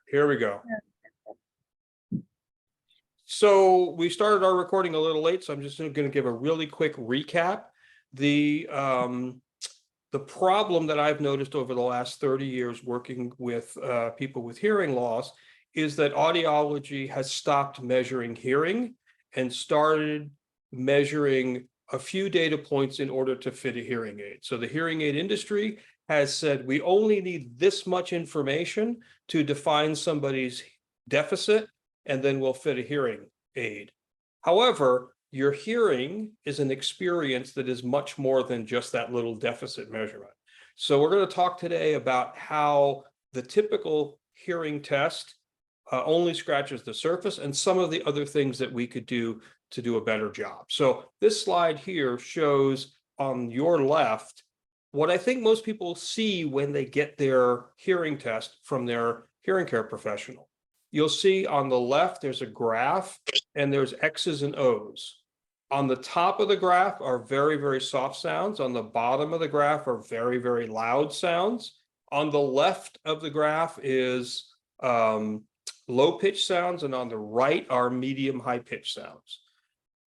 Here we go. So we started our recording a little late, so I'm just going to give a really quick recap. The problem that I've noticed over the last 30 years working with people with hearing loss is that audiology has stopped measuring hearing and started measuring a few data points in order to fit a hearing aid. So the hearing aid industry has said we only need this much information to define somebody's deficit, and then we'll fit a hearing aid. However, your hearing is an experience that is much more than just that little deficit measurement. So we're going to talk today about how the typical hearing test only scratches the surface and some of the other things that we could do to do a better job. So this slide here shows on your left what I think most people see when they get their hearing test from their hearing care professional. You'll see on the left, there's a graph and there's X's and O's. On the top of the graph are very, very soft sounds. On the bottom of the graph are very, very loud sounds. On the left of the graph is low pitch sounds, and on the right are medium high pitch sounds.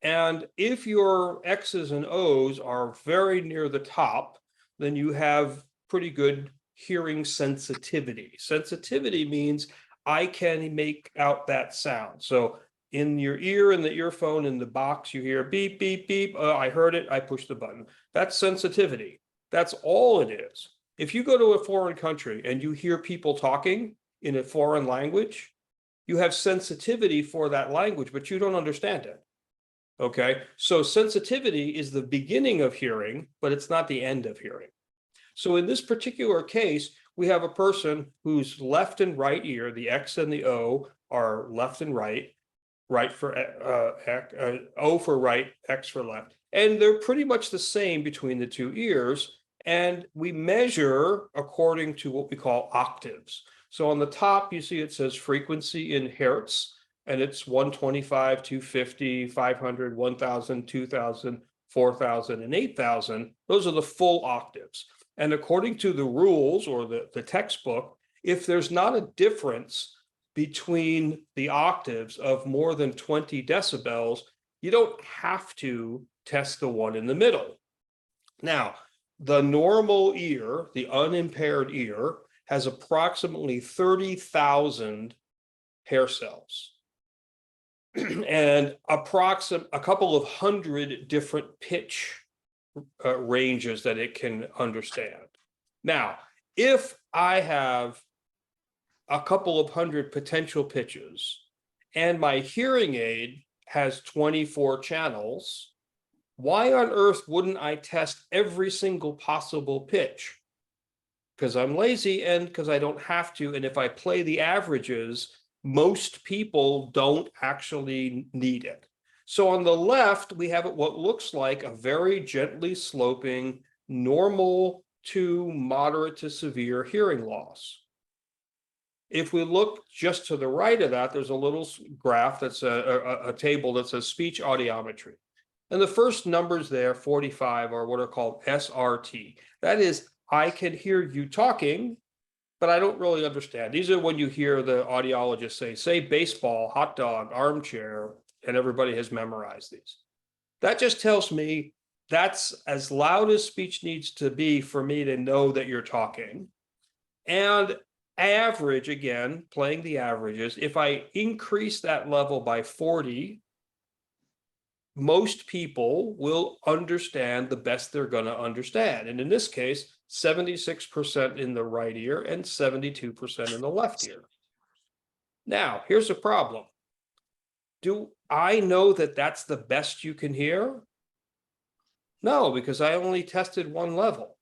And if your X's and O's are very near the top, then you have pretty good hearing sensitivity. Sensitivity means I can make out that sound. So in your ear, in the earphone, in the box, you hear beep, beep, beep. I heard it, I pushed the button. That's sensitivity. That's all it is. If you go to a foreign country and you hear people talking in a foreign language, you have sensitivity for that language, but you don't understand it. Okay, so sensitivity is the beginning of hearing, but it's not the end of hearing. So in this particular case, we have a person whose left and right ear, the X and the O are left and right, right for O for right, X for left. And they're pretty much the same between the two ears. And we measure according to what we call octaves. So on the top, you see it says frequency in hertz. And it's 125, 250, 500, 1000, 2000, 4000, and 8000. Those are the full octaves. And according to the rules or the textbook, if there's not a difference between the octaves of more than 20 decibels, you don't have to test the one in the middle. Now, the normal ear, the unimpaired ear, has approximately 30,000 hair cells. And a couple of hundred different pitch ranges that it can understand. Now, if I have a couple of hundred potential pitches and my hearing aid has 24 channels, why on earth wouldn't I test every single possible pitch? Because I'm lazy and because I don't have to. And if I play the averages, most people don't actually need it. So on the left, we have what looks like a very gently sloping, normal to moderate to severe hearing loss. If we look just to the right of that, there's a little graph that's a table that says speech audiometry. And the first numbers there, 45, are what are called SRT. That is, I can hear you talking, but I don't really understand. These are when you hear the audiologist say baseball, hot dog, armchair, and everybody has memorized these. That just tells me that's as loud as speech needs to be for me to know that you're talking. And average, again, playing the averages, if I increase that level by 40, most people will understand the best they're going to understand. And in this case, 76% in the right ear and 72% in the left ear. Now, here's the problem. Do I know that that's the best you can hear? No, because I only tested one level.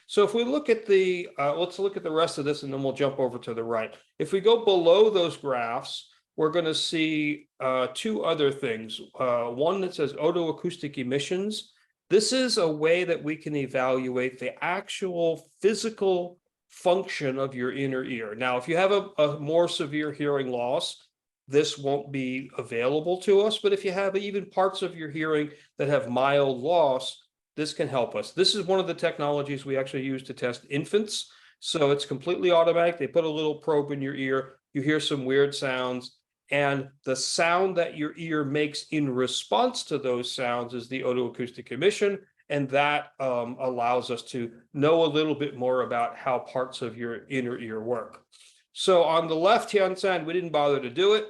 So if we look at the, let's look at the rest of this and then we'll jump over to the right. If we go below those graphs, we're going to see two other things. One that says otoacoustic emissions. This is a way that we can evaluate the actual physical function of your inner ear. Now, if you have a more severe hearing loss, this won't be available to us. But if you have even parts of your hearing that have mild loss, this can help us. This is one of the technologies we actually use to test infants. So it's completely automatic. They put a little probe in your ear, you hear some weird sounds, and the sound that your ear makes in response to those sounds is the otoacoustic emission, and that allows us to know a little bit more about how parts of your inner ear work. So on the left-hand side, we didn't bother to do it.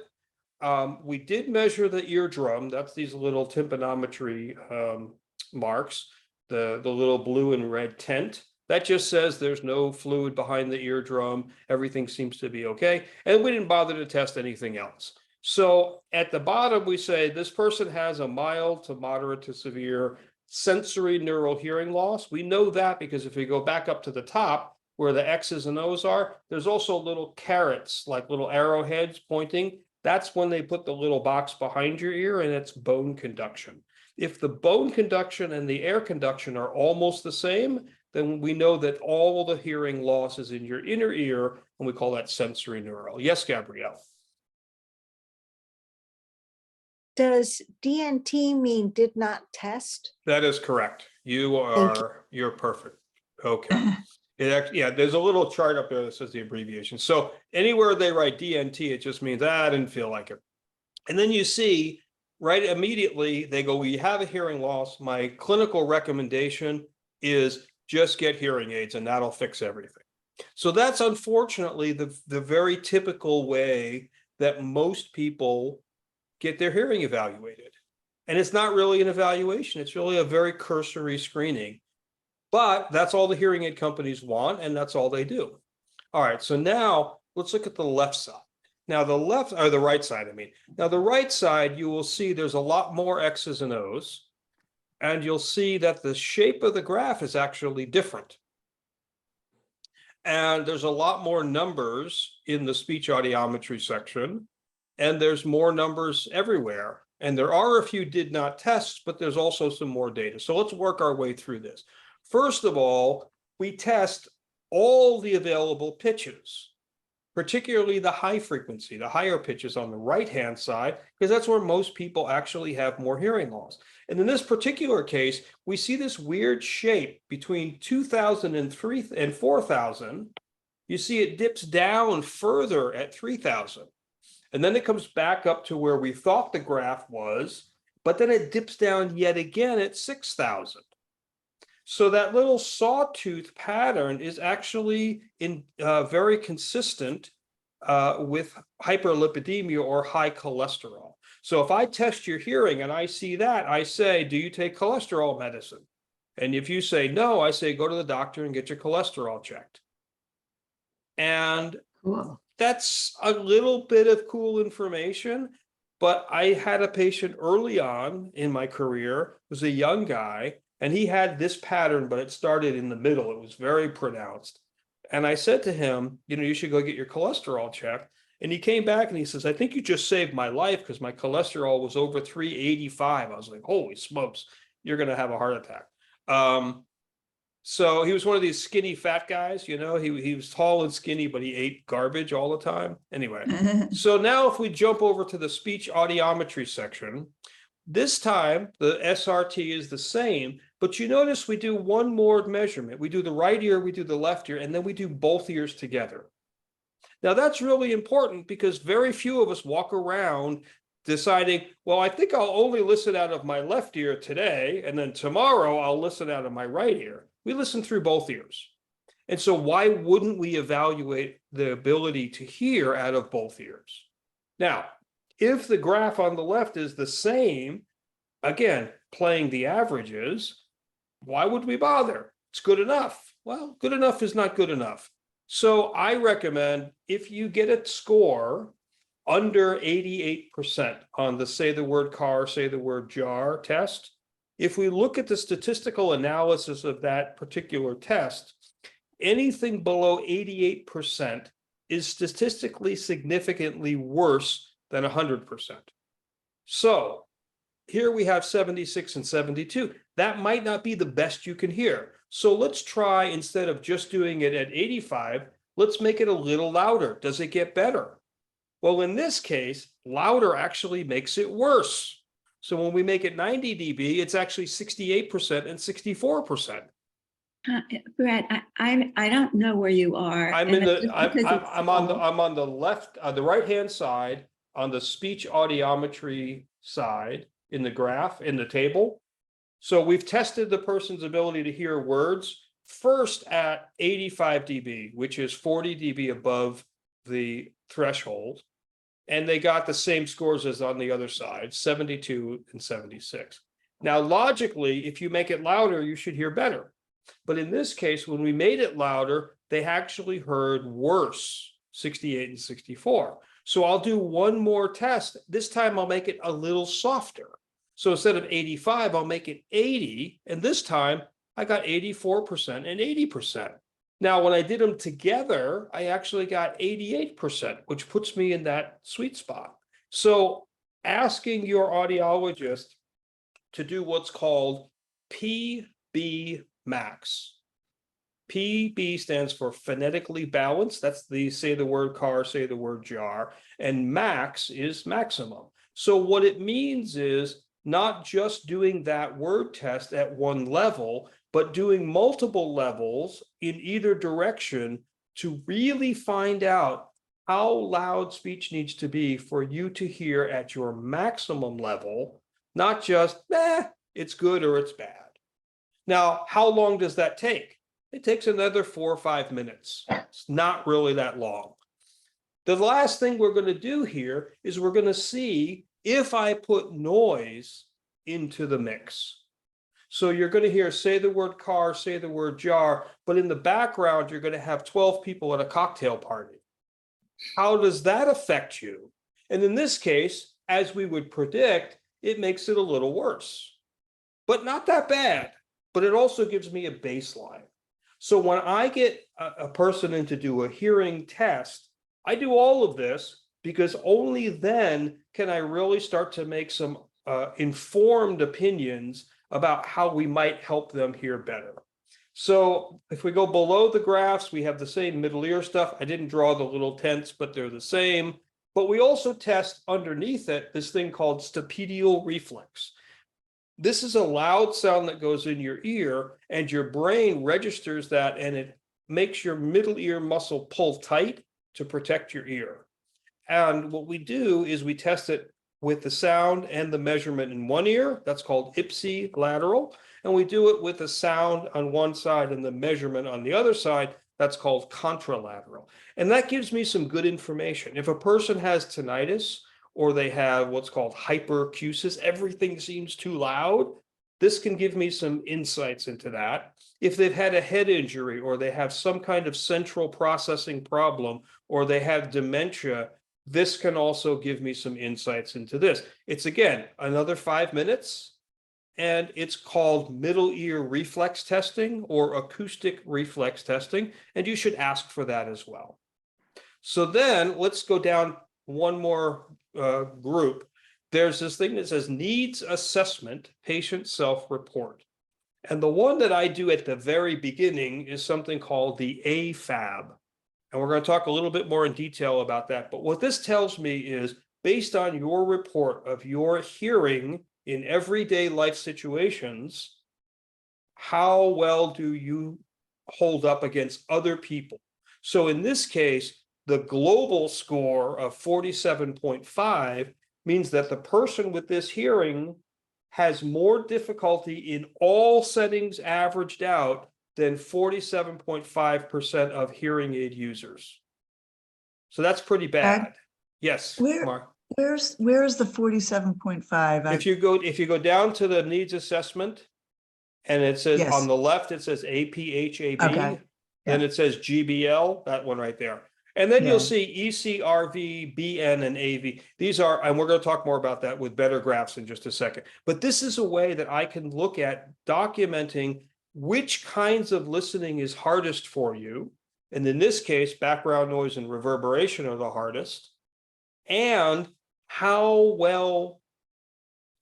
We did measure the eardrum. That's these little tympanometry marks, the little blue and red tent. That just says there's no fluid behind the eardrum. Everything seems to be okay. And we didn't bother to test anything else. So at the bottom, we say this person has a mild to moderate to severe sensory neural hearing loss. We know that because if we go back up to the top where the X's and O's are, there's also little carrots, like little arrowheads pointing. That's when they put the little box behind your ear, and it's bone conduction. If the bone conduction and the air conduction are almost the same, then we know that all the hearing loss is in your inner ear, and we call that sensory neural. Yes, Gabrielle? Does DNT mean did not test? That is correct. You're perfect. Okay. Yeah, there's a little chart up there that says the abbreviation. So anywhere they write DNT, it just means, I didn't feel like it. And then you see, right immediately, they go, we have a hearing loss. My clinical recommendation is just get hearing aids, and that'll fix everything. So that's unfortunately the very typical way that most people get their hearing evaluated. And it's not really an evaluation. It's really a very cursory screening. But that's all the hearing aid companies want, and that's all they do. All right, so now let's look at the left side. Now the left, or the right side, I mean. Now the right side, you will see there's a lot more X's and O's, and you'll see that the shape of the graph is actually different. And there's a lot more numbers in the speech audiometry section, and there's more numbers everywhere. And there are a few did not tests, but there's also some more data. So let's work our way through this. First of all, we test all the available pitches, particularly the high frequency, the higher pitches on the right-hand side, because that's where most people actually have more hearing loss. And in this particular case, we see this weird shape between 2000 and 4,000. You see it dips down further at 3,000. And then it comes back up to where we thought the graph was, but then it dips down yet again at 6,000. So that little sawtooth pattern is actually very consistent with hyperlipidemia or high cholesterol. So if I test your hearing and I see that, I say, do you take cholesterol medicine? And if you say no, I say, go to the doctor and get your cholesterol checked. And Cool. that's a little bit of cool information. But I had a patient early on in my career, was a young guy, and he had this pattern, but it started in the middle. It was very pronounced. And I said to him, you should go get your cholesterol checked. And he came back and he says, I think you just saved my life because my cholesterol was over 385. I was like, holy smokes, you're going to have a heart attack. So he was one of these skinny fat guys, he was tall and skinny, but he ate garbage all the time. Anyway, so now if we jump over to the speech audiometry section, this time the SRT is the same, but you notice we do one more measurement. We do the right ear, we do the left ear, and then we do both ears together. Now that's really important because very few of us walk around deciding, well, I think I'll only listen out of my left ear today, and then tomorrow I'll listen out of my right ear. We listen through both ears. And so why wouldn't we evaluate the ability to hear out of both ears? Now, if the graph on the left is the same, again, playing the averages, why would we bother? It's good enough. Well, good enough is not good enough. So I recommend if you get a score under 88% on the say the word car, say the word jar test, if we look at the statistical analysis of that particular test, anything below 88% is statistically significantly worse than 100%. So here we have 76 and 72. That might not be the best you can hear. So let's try, instead of just doing it at 85, let's make it a little louder. Does it get better? Well, in this case, louder actually makes it worse. So when we make it 90 dB, it's actually 68% and 64%. Brett, I don't know where you are. I'm and in it's the, just because it's I'm on the, small. I'm on the left, the right-hand side, on the speech audiometry side in the graph, in the table. So we've tested the person's ability to hear words first at 85 dB, which is 40 dB above the threshold. And they got the same scores as on the other side, 72 and 76. Now, logically, if you make it louder, you should hear better. But in this case, when we made it louder, they actually heard worse, 68 and 64. So I'll do one more test. This time I'll make it a little softer. So instead of 85, I'll make it 80. And this time I got 84% and 80%. Now, when I did them together, I actually got 88%, which puts me in that sweet spot. So asking your audiologist to do what's called PB max. PB stands for phonetically balanced. That's the say the word car, say the word jar, and max is maximum. So what it means is not just doing that word test at one level, but doing multiple levels in either direction to really find out how loud speech needs to be for you to hear at your maximum level, not just, it's good or it's bad. Now, how long does that take? It takes another 4 or 5 minutes. It's not really that long. The last thing we're going to do here is we're going to see if I put noise into the mix. So you're going to hear say the word car, say the word jar, but in the background, you're going to have 12 people at a cocktail party. How does that affect you? And in this case, as we would predict, it makes it a little worse, but not that bad. But it also gives me a baseline. So when I get a person in to do a hearing test, I do all of this because only then can I really start to make some informed opinions about how we might help them hear better. So if we go below the graphs, we have the same middle ear stuff. I didn't draw the little tents, but they're the same. But we also test underneath it this thing called stapedial reflex. This is a loud sound that goes in your ear, and your brain registers that, and it makes your middle ear muscle pull tight to protect your ear. And what we do is we test it with the sound and the measurement in one ear. That's called ipsilateral. And we do it with the sound on one side and the measurement on the other side. That's called contralateral. And that gives me some good information. If a person has tinnitus, or they have what's called hyperacusis, everything seems too loud, this can give me some insights into that. If they've had a head injury, or they have some kind of central processing problem, or they have dementia, this can also give me some insights into this. It's, again, another 5 minutes, and it's called middle ear reflex testing or acoustic reflex testing, and you should ask for that as well. So then let's go down one more group. There's this thing that says needs assessment, patient self-report. And the one that I do at the very beginning is something called the AFAB. And we're going to talk a little bit more in detail about that. But what this tells me is, based on your report of your hearing in everyday life situations, how well do you hold up against other people? So in this case, the global score of 47.5 means that the person with this hearing has more difficulty in all settings averaged out than 47.5% of hearing aid users. So that's pretty bad. Yes, Mark. Where's the 47.5? If you go down to the needs assessment, and it says Yes. on the left, it says APHAB, Okay. then Yeah. it says GBL, that one right there. And then Yeah. you'll see ECRV, BN, and AV. These are, and we're going to talk more about that with better graphs in just a second. But this is a way that I can look at documenting which kinds of listening is hardest for you. And in this case, background noise and reverberation are the hardest. And how well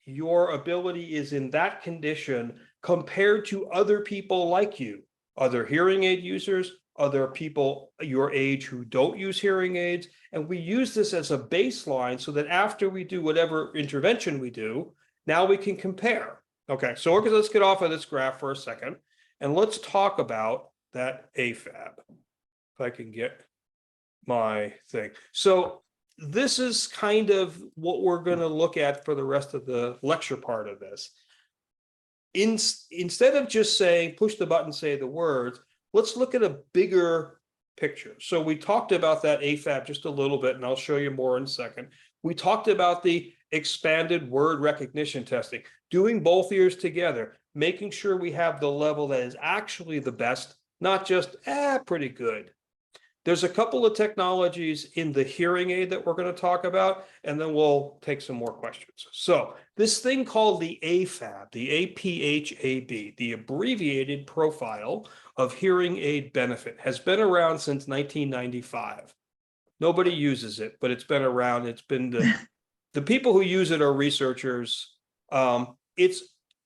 your ability is in that condition compared to other people like you, other hearing aid users, other people your age who don't use hearing aids. And we use this as a baseline so that after we do whatever intervention we do, now we can compare. Okay, so let's get off of this graph for a second. And let's talk about that AFAB. If I can get my thing. So this is kind of what we're going to look at for the rest of the lecture part of this. Instead of just saying, push the button, say the words, let's look at a bigger picture. So we talked about that AFAB just a little bit, and I'll show you more in a second. We talked about the expanded word recognition testing, doing both ears together, making sure we have the level that is actually the best, not just, pretty good. There's a couple of technologies in the hearing aid that we're going to talk about, and then we'll take some more questions. So this thing called the AFAB, the APHAB, the abbreviated profile of hearing aid benefit, has been around since 1995. Nobody uses it, but it's been around. It's been the people who use it are researchers.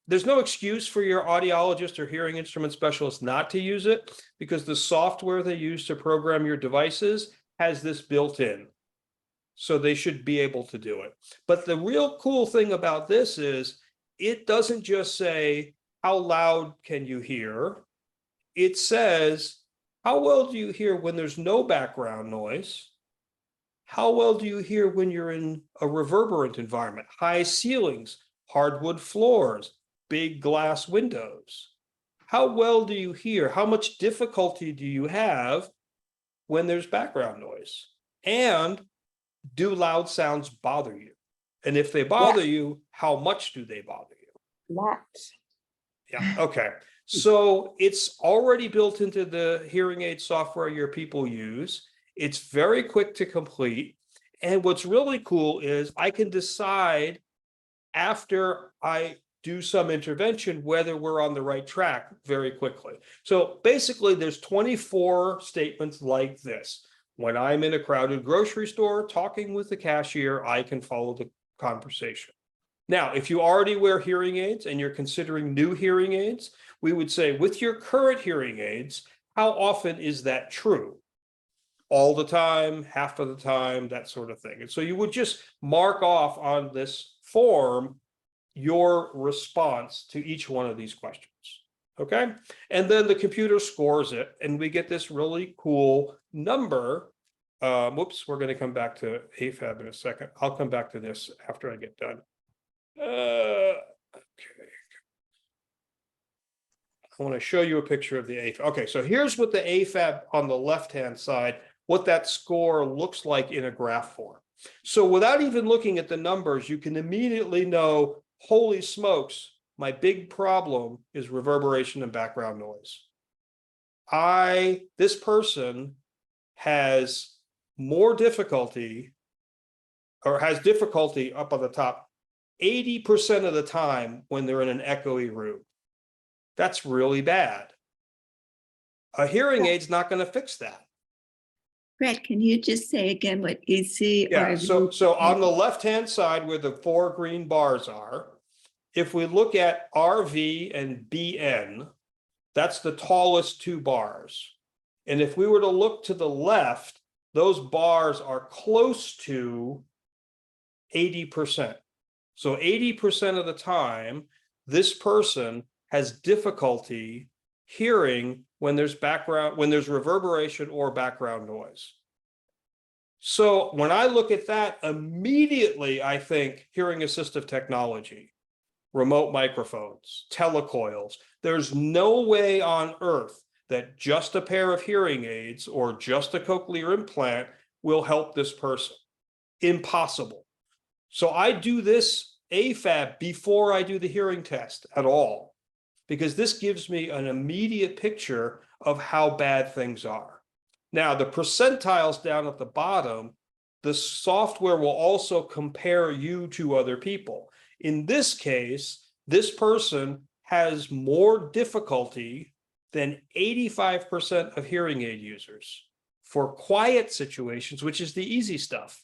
There's no excuse for your audiologist or hearing instrument specialist not to use it, because the software they use to program your devices has this built in. So they should be able to do it. But the real cool thing about this is it doesn't just say, how loud can you hear? It says, how well do you hear when there's no background noise? How well do you hear when you're in a reverberant environment, high ceilings, hardwood floors, big glass windows? How well do you hear? How much difficulty do you have when there's background noise? And do loud sounds bother you? And if they bother you, how much do they bother you? Lots. Yeah, okay. So it's already built into the hearing aid software your people use. It's very quick to complete. And what's really cool is I can decide after I do some intervention whether we're on the right track very quickly. So basically there's 24 statements like this. When I'm in a crowded grocery store talking with the cashier, I can follow the conversation. Now, if you already wear hearing aids and you're considering new hearing aids, we would say with your current hearing aids, how often is that true? All the time, half of the time, that sort of thing. And so you would just mark off on this form your response to each one of these questions. Okay. And then the computer scores it, and we get this really cool number. Whoops, we're going to come back to AFAB in a second. I'll come back to this after I get done. Okay. I want to show you a picture of the AFAB. Okay, so here's what the AFAB on the left-hand side, what that score looks like in a graph form. So without even looking at the numbers, you can immediately know, holy smokes, my big problem is reverberation and background noise. This person has more difficulty, or has difficulty up on the top 80% of the time when they're in an echoey room. That's really bad. A hearing aid's not going to fix that. Brett, can you just say again what EC? Yeah, so on the left-hand side where the 4 green bars are, if we look at RV and BN, that's the tallest 2 bars. And if we were to look to the left, those bars are close to 80%. So 80% of the time, this person has difficulty hearing when there's reverberation or background noise. So when I look at that, immediately I think hearing assistive technology, remote microphones, telecoils. There's no way on earth that just a pair of hearing aids or just a cochlear implant will help this person. Impossible. So I do this AFAB before I do the hearing test at all, because this gives me an immediate picture of how bad things are. Now, the percentiles down at the bottom, the software will also compare you to other people. In this case, this person has more difficulty than 85% of hearing aid users. For quiet situations, which is the easy stuff,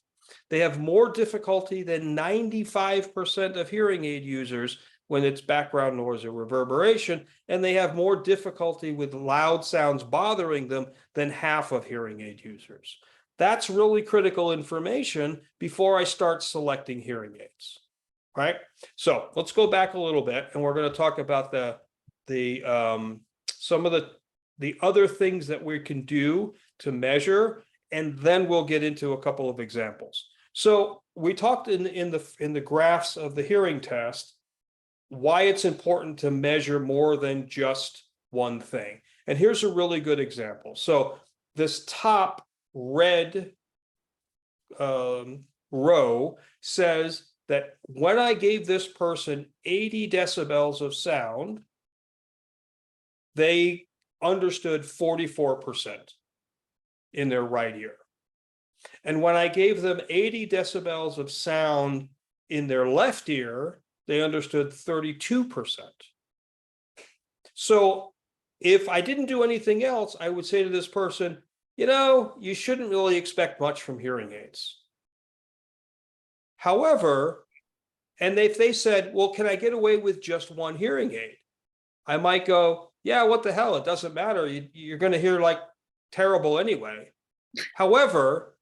they have more difficulty than 95% of hearing aid users when it's background noise or reverberation, and they have more difficulty with loud sounds bothering them than half of hearing aid users. That's really critical information before I start selecting hearing aids, right? So let's go back a little bit, and we're going to talk about the some of the other things that we can do to measure, and then we'll get into a couple of examples. So we talked in the graphs of the hearing test why it's important to measure more than just one thing. And here's a really good example. So this top red row says that when I gave this person 80 decibels of sound, they understood 44% in their right ear. And when I gave them 80 decibels of sound in their left ear, they understood 32%. So if I didn't do anything else, I would say to this person, you know, you shouldn't really expect much from hearing aids. However, and if they said, well, can I get away with just one hearing aid? I might go, yeah, what the hell? It doesn't matter. You're going to hear like terrible anyway. However,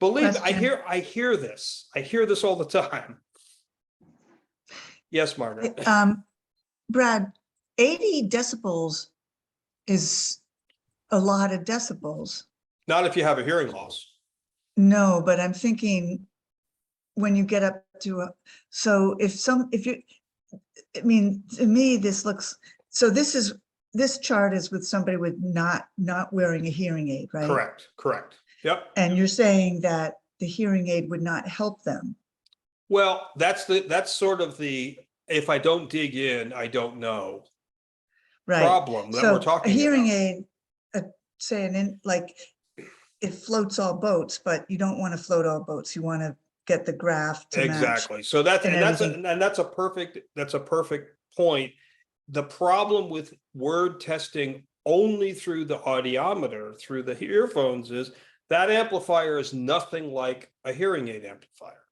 believe me, I hear this. I hear this all the time. Yes, Margaret. Brad, 80 decibels is a lot of decibels. Not if you have a hearing loss. No, but I'm thinking when you get up to so if you, I mean, to me, this looks, so this chart is with somebody with not wearing a hearing aid, right? Correct. Yep. And you're saying that the hearing aid would not help them. Well, that's sort of the, if I don't dig in, I don't know. Right. Problem that So we're talking a hearing about. aid, saying like it floats all boats, but you don't want to float all boats. You want to get the graph to Exactly. match. So that's a perfect point. The problem with word testing only through the audiometer, through the earphones, is that amplifier is nothing like a hearing aid amplifier.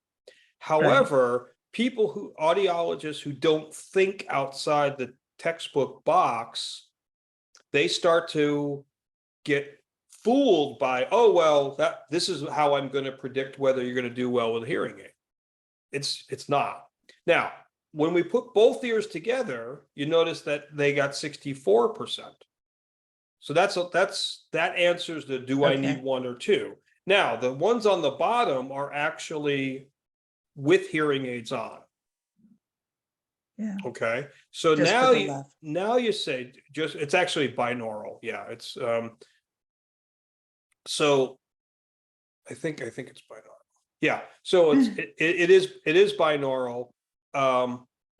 However, audiologists who don't think outside the textbook box, they start to get fooled by, oh, well, this is how I'm going to predict whether you're going to do well with a hearing aid. It's not. Now, when we put both ears together, you notice that they got 64%. So that answers the do I need one or two. Now, the ones on the bottom are actually with hearing aids on. Yeah. Okay. So Just now for the left. now you say it's actually binaural. Yeah, it's so I think it's binaural. Yeah. So it is binaural.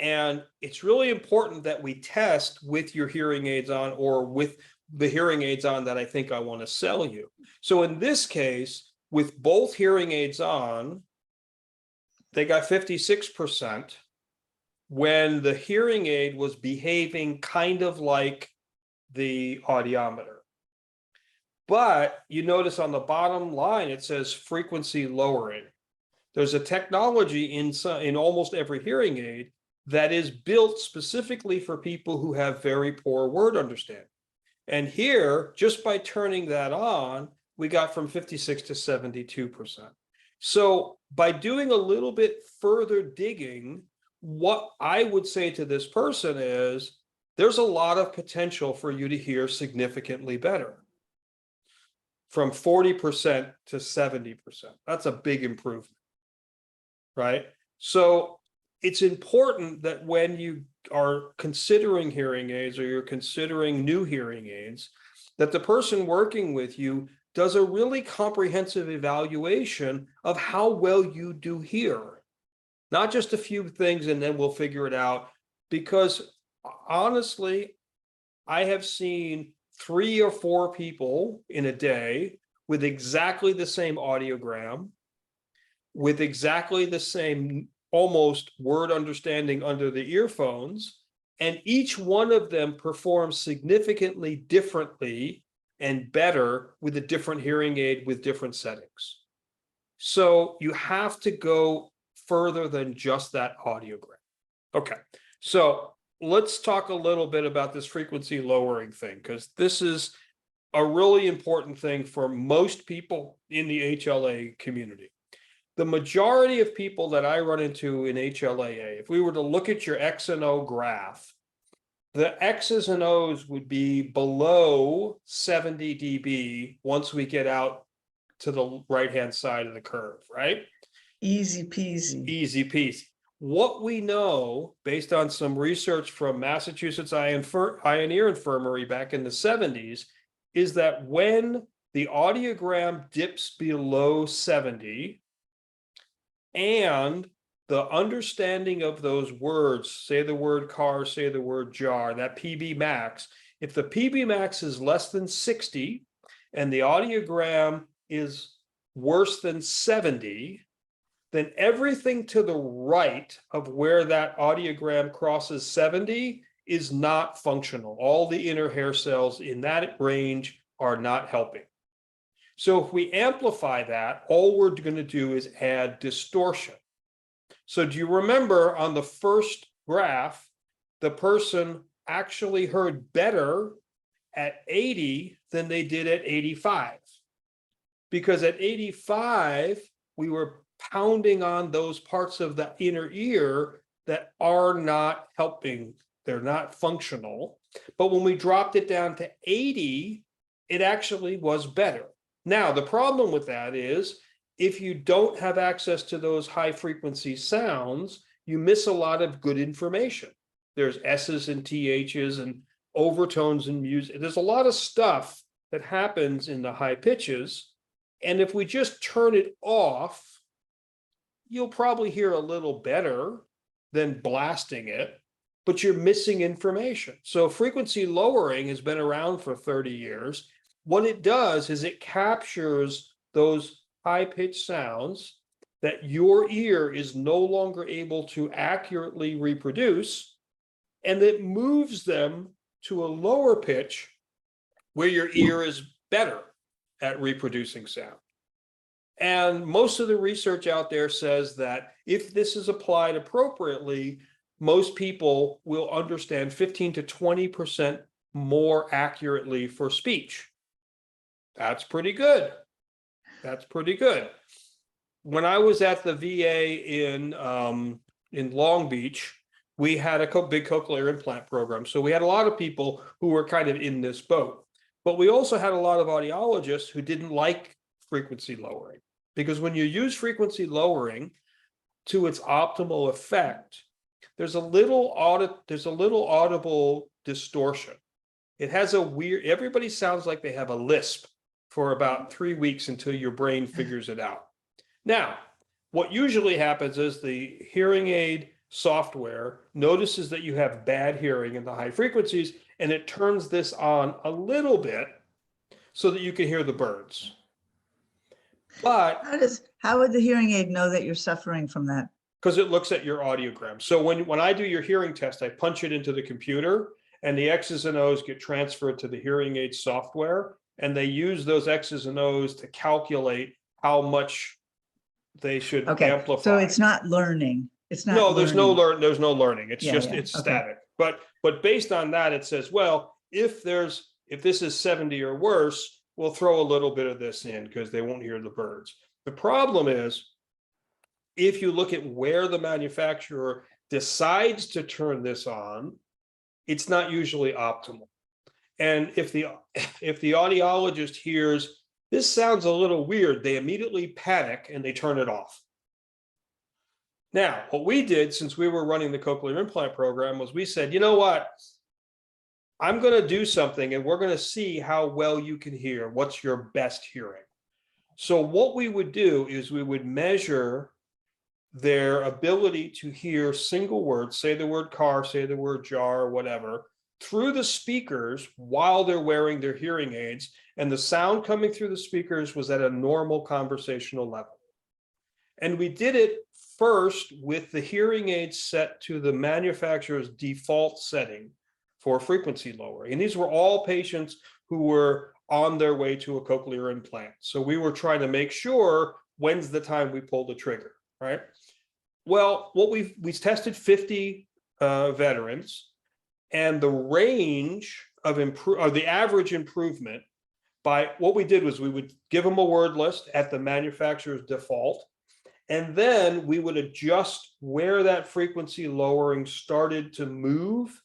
And it's really important that we test with your hearing aids on or with the hearing aids on that I think I want to sell you. So in this case, with both hearing aids on, they got 56% when the hearing aid was behaving kind of like the audiometer. But you notice on the bottom line, it says frequency lowering. There's a technology in almost every hearing aid that is built specifically for people who have very poor word understanding. And here, just by turning that on, we got from 56 to 72%. So by doing a little bit further digging, what I would say to this person is, there's a lot of potential for you to hear significantly better. From 40% to 70%. That's a big improvement, right? So it's important that when you are considering hearing aids or you're considering new hearing aids, that the person working with you does a really comprehensive evaluation of how well you do hear. Not just a few things and then we'll figure it out. Because honestly, I have seen 3 or 4 people in a day with exactly the same audiogram, with exactly the same almost word understanding under the earphones, and each one of them performs significantly differently and better with a different hearing aid with different settings. So you have to go further than just that audiogram. Okay, so let's talk a little bit about this frequency lowering thing, because this is a really important thing for most people in the HLA community. The majority of people that I run into in HLAA, if we were to look at your X and O graph, the X's and O's would be below 70 dB once we get out to the right-hand side of the curve, right? Easy peasy. Easy peasy. What we know, based on some research from Massachusetts Pioneer Infirmary back in the 70s, is that when the audiogram dips below 70 and the understanding of those words, say the word car, say the word jar, that PB max, if the PB max is less than 60 and the audiogram is worse than 70, then everything to the right of where that audiogram crosses 70 is not functional. All the inner hair cells in that range are not helping. So if we amplify that, all we're going to do is add distortion. So do you remember on the first graph, the person actually heard better at 80 than they did at 85? Because at 85, we were pounding on those parts of the inner ear that are not helping. They're not functional. But when we dropped it down to 80, it actually was better. Now, the problem with that is if you don't have access to those high frequency sounds, you miss a lot of good information. There's S's and THs and overtones in music. There's a lot of stuff that happens in the high pitches. And if we just turn it off, you'll probably hear a little better than blasting it, but you're missing information. So frequency lowering has been around for 30 years. What it does is it captures those high-pitched sounds that your ear is no longer able to accurately reproduce, and it moves them to a lower pitch where your ear is better at reproducing sound. And most of the research out there says that if this is applied appropriately, most people will understand 15 to 20% more accurately for speech. That's pretty good. That's pretty good. When I was at the VA in Long Beach, we had a big cochlear implant program. So we had a lot of people who were kind of in this boat. But we also had a lot of audiologists who didn't like frequency lowering. Because when you use frequency lowering to its optimal effect, there's a little audible distortion. It has a weird, everybody sounds like they have a lisp for about 3 weeks until your brain figures it out. Now, what usually happens is the hearing aid software notices that you have bad hearing in the high frequencies, and it turns this on a little bit so that you can hear the birds. But how would the hearing aid know that you're suffering from that? because it looks at your audiogram. So when I do your hearing test, I punch it into the computer and the X's and O's get transferred to the hearing aid software. And they use those X's and O's to calculate how much they should amplify. So it's not learning. It's not. No, there's no learning. It's Yeah, just, yeah, it's okay. static. But based on that, it says, well, if this is 70 or worse, we'll throw a little bit of this in because they won't hear the birds. The problem is, if you look at where the manufacturer decides to turn this on, it's not usually optimal. And if the audiologist hears, this sounds a little weird, they immediately panic and they turn it off. Now, what we did, since we were running the cochlear implant program, was we said, you know what? I'm going to do something and we're going to see how well you can hear. What's your best hearing? So what we would do is we would measure their ability to hear single words, say the word car, say the word jar, whatever, through the speakers while they're wearing their hearing aids. And the sound coming through the speakers was at a normal conversational level. And we did it first with the hearing aids set to the manufacturer's default setting for frequency lowering. And these were all patients who were on their way to a cochlear implant. So we were trying to make sure when's the time we pull the trigger, right? Well, we tested 50 veterans, and the range of the average improvement by what we did was we would give them a word list at the manufacturer's default, and then we would adjust where that frequency lowering started to move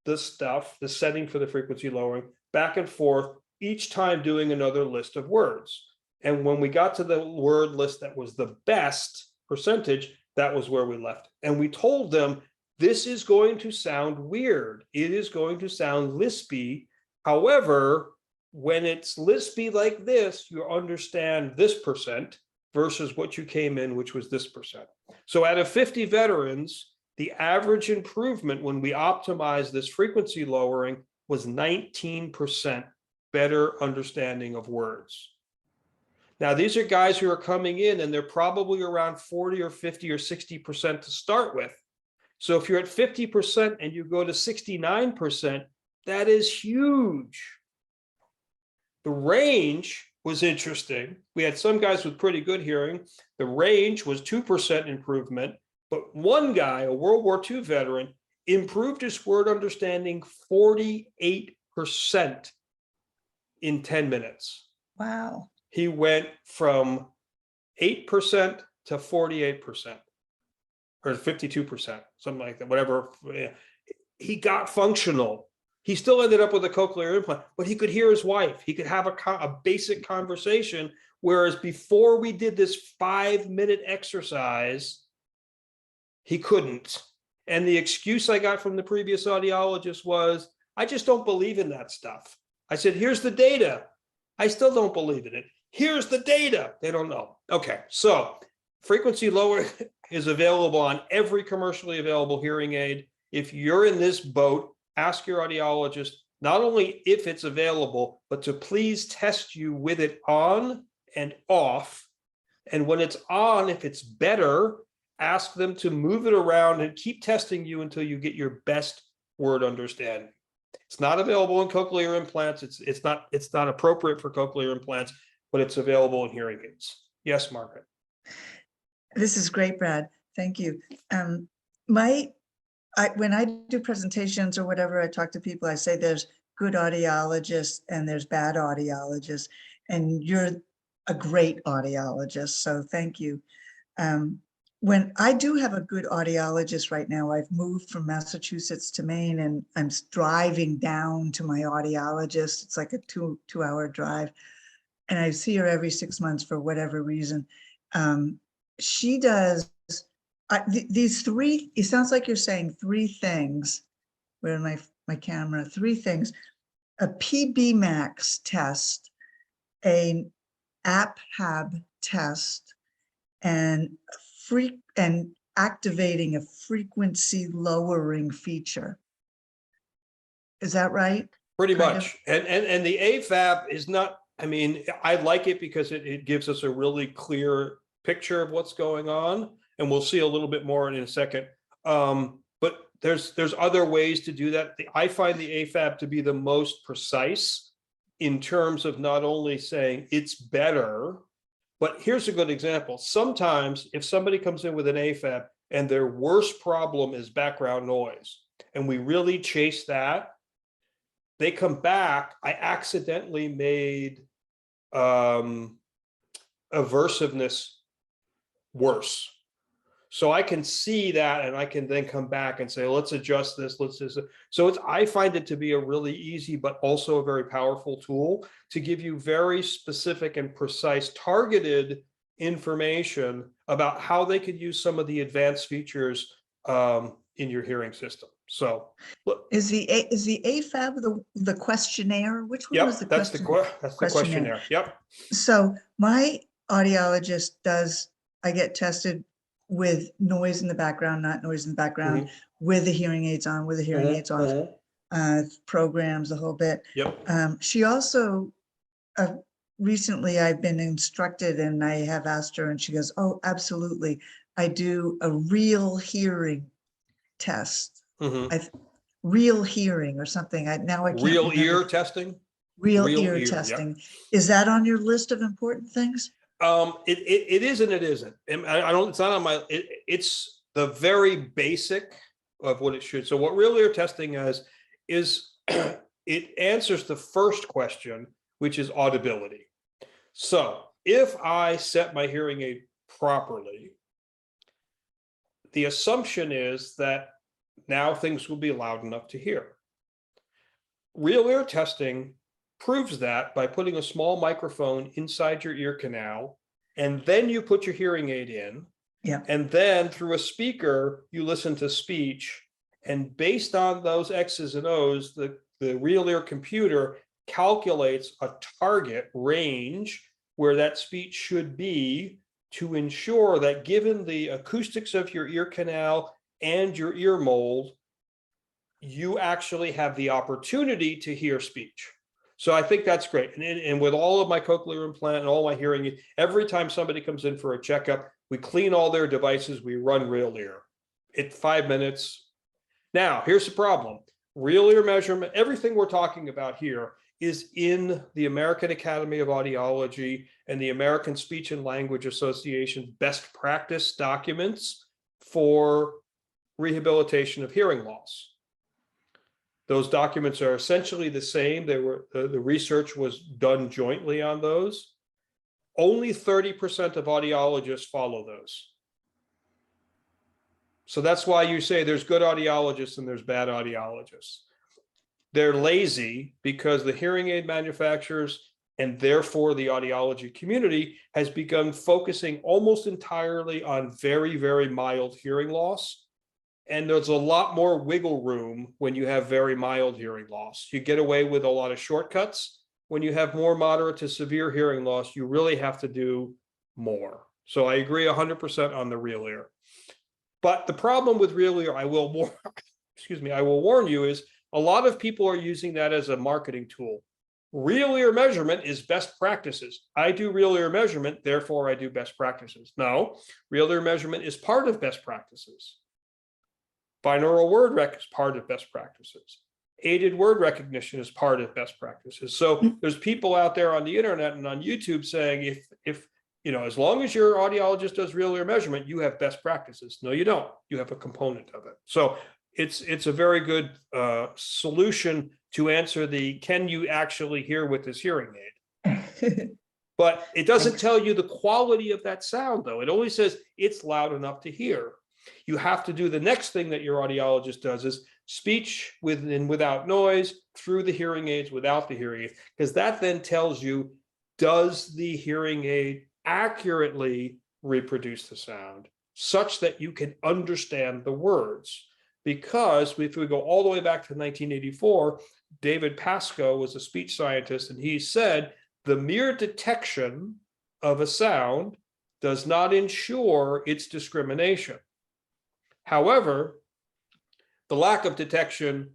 the stuff, the setting for the frequency lowering, back and forth, each time doing another list of words. And when we got to the word list that was the best percentage, that was where we left. And we told them, this is going to sound weird. It is going to sound lispy. However, when it's lispy like this, you understand this percent versus what you came in, which was this percent. So out of 50 veterans, the average improvement when we optimized this frequency lowering was 19% better understanding of words. Now, these are guys who are coming in and they're probably around 40 or 50 or 60% to start with. So if you're at 50% and you go to 69%, that is huge. The range was interesting. We had some guys with pretty good hearing. The range was 2% improvement, but one guy, a World War II veteran, improved his word understanding 48% in 10 minutes. Wow. He went from 8% to 48%, or 52%, something like that, whatever. He got functional. He still ended up with a cochlear implant, but he could hear his wife. He could have a basic conversation. Whereas before we did this 5-minute exercise, he couldn't. And the excuse I got from the previous audiologist was, I just don't believe in that stuff. I said, here's the data. I still don't believe in it. Here's the data. They don't know. Okay, so frequency lowering is available on every commercially available hearing aid. If you're in this boat, ask your audiologist not only if it's available, but to please test you with it on and off. And when it's on, if it's better, ask them to move it around and keep testing you until you get your best word understanding. It's not available in cochlear implants. It's not appropriate for cochlear implants, but it's available in hearing aids. Yes, Margaret. This is great, Brad. Thank you. When I do presentations or whatever, I talk to people, I say there's good audiologists and there's bad audiologists, and you're a great audiologist, so thank you. When I do have a good audiologist right now, I've moved from Massachusetts to Maine and I'm driving down to my audiologist. It's like a two-hour drive. And I see her every 6 months for whatever reason. She does these three, it sounds like you're saying 3 things. Where my camera? 3 things. A PB Max test, an APHAB test, and activating a frequency lowering feature. Is that right? Pretty much. And the AFAB is not, I mean, I like it because it gives us a really clear picture of what's going on. And we'll see a little bit more in a second. But there's other ways to do that. I find the AFAB to be the most precise in terms of not only saying it's better, but here's a good example. Sometimes if somebody comes in with an AFAB and their worst problem is background noise, and we really chase that, they come back. I accidentally made aversiveness worse. So I can see that, and I can then come back and say, let's adjust this. So I find it to be a really easy, but also a very powerful tool to give you very specific and precise targeted information about how they could use some of the advanced features in your hearing system. So is the AFAB the questionnaire? Which one was the that's questionnaire? That's the questionnaire. Yep. So my audiologist I get tested with noise in the background, not noise in the background, with the hearing aids on, with the hearing aids off, programs, the whole bit. Yep. She also, recently I've been instructed and I have asked her and she goes, oh, absolutely. I do a real hearing test. Real hearing or something. Now I can't Real remember. ear testing. Real ear testing. Yep. Is that on your list of important things? It is and it isn't. I don't. It's not on my. It's the very basic of what it should. So what real ear testing is it answers the first question, which is audibility. So if I set my hearing aid properly, the assumption is that now things will be loud enough to hear. real ear testing proves that by putting a small microphone inside your ear canal, and then you put your hearing aid in, Yeah. and then through a speaker, you listen to speech. And based on those X's and O's, the real ear computer calculates a target range where that speech should be to ensure that given the acoustics of your ear canal and your ear mold, you actually have the opportunity to hear speech. So I think that's great. And with all of my cochlear implant and all my hearing, every time somebody comes in for a checkup, we clean all their devices, we run real ear. It's 5 minutes. Now, here's the problem. Real ear measurement, everything we're talking about here is in the American Academy of Audiology and the American Speech and Language Association best practice documents for rehabilitation of hearing loss. Those documents are essentially the same. They were the research was done jointly on those. Only 30% of audiologists follow those. So that's why you say there's good audiologists and there's bad audiologists. They're lazy because the hearing aid manufacturers and therefore the audiology community has begun focusing almost entirely on very, very mild hearing loss. And there's a lot more wiggle room when you have very mild hearing loss. You get away with a lot of shortcuts. When you have more moderate to severe hearing loss, you really have to do more. So I agree 100% on the real ear. But the problem with real ear, I will warn you, is a lot of people are using that as a marketing tool. Real ear measurement is best practices. I do real ear measurement, therefore I do best practices. No, real ear measurement is part of best practices. Binaural word rec is part of best practices. Aided word recognition is part of best practices. So there's people out there on the internet and on YouTube saying, if you know, as long as your audiologist does real ear measurement, you have best practices. No, you don't. You have a component of it. So it's a very good solution to answer the, can you actually hear with this hearing aid? But it doesn't tell you the quality of that sound, though. It only says it's loud enough to hear. You have to do the next thing that your audiologist does is speech with and without noise, through the hearing aids, without the hearing aids, because that then tells you, does the hearing aid accurately reproduce the sound such that you can understand the words? Because if we go all the way back to 1984, David Pascoe was a speech scientist, and he said the mere detection of a sound does not ensure its discrimination. However, the lack of detection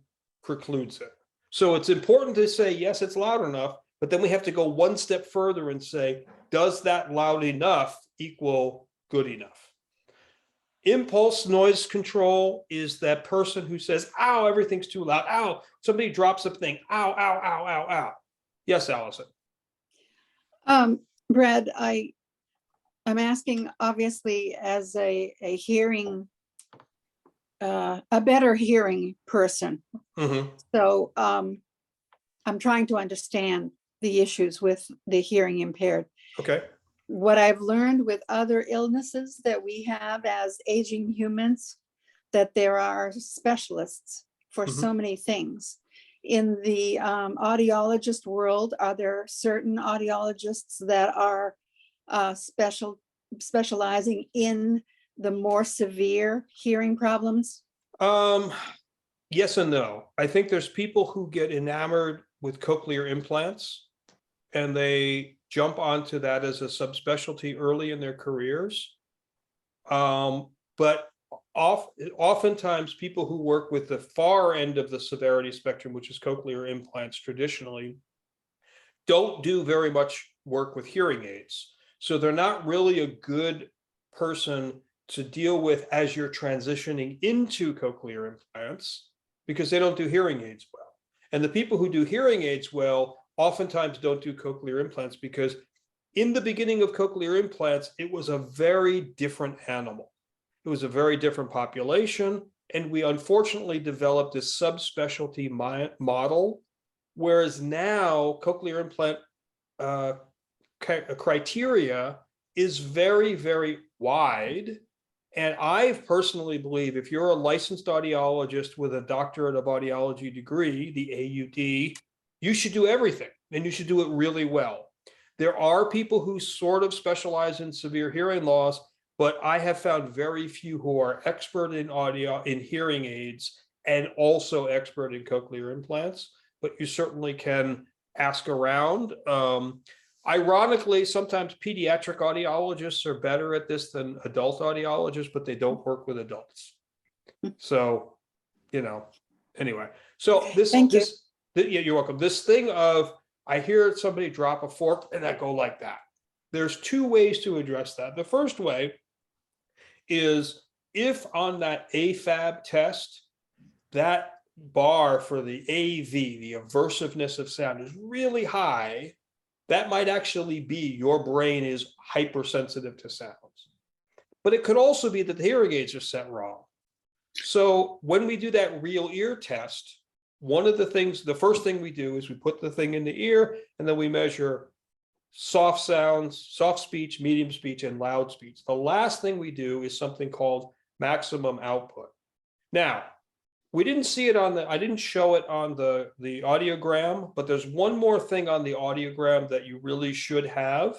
precludes it. So it's important to say, yes, it's loud enough, but then we have to go one step further and say, does that loud enough equal good enough? Impulse noise control is that person who says, ow, everything's too loud. Ow, somebody drops a thing. Ow, ow, ow, ow, ow. Yes, Allison. Brad, I'm asking, obviously, as a hearing, a better hearing person. Mm-hmm. So I'm trying to understand the issues with the hearing impaired. Okay. What I've learned with other illnesses that we have as aging humans, that there are specialists for so many things. In the audiologist world, are there certain audiologists that are specializing in the more severe hearing problems? Yes and no. I think there's people who get enamored with cochlear implants and they jump onto that as a subspecialty early in their careers. But oftentimes people who work with the far end of the severity spectrum, which is cochlear implants traditionally, don't do very much work with hearing aids. So they're not really a good person to deal with as you're transitioning into cochlear implants, because they don't do hearing aids well. And the people who do hearing aids well oftentimes don't do cochlear implants, because in the beginning of cochlear implants, it was a very different animal. It was a very different population. And we unfortunately developed this subspecialty model, whereas now cochlear implant criteria is very, very wide. And I personally believe if you're a licensed audiologist with a doctorate of audiology degree, the AUD, you should do everything and you should do it really well. There are people who sort of specialize in severe hearing loss, but I have found very few who are expert in audio, in hearing aids, and also expert in cochlear implants, but you certainly can ask around. Ironically, sometimes pediatric audiologists are better at this than adult audiologists, but they don't work with adults. So, anyway, so Thank you. yeah, you're welcome. This thing of, I hear somebody drop a fork and I go like that. There's two ways to address that. The first way is if on that AFAB test, that bar for the AV, the aversiveness of sound, is really high, that might actually be your brain is hypersensitive to sounds. But it could also be that the hearing aids are set wrong. So when we do that real ear test, one of the things, the first thing we do is we put the thing in the ear and then we measure soft sounds, soft speech, medium speech, and loud speech. The last thing we do is something called maximum output. Now, we didn't see it on I didn't show it on the audiogram, but there's one more thing on the audiogram that you really should have.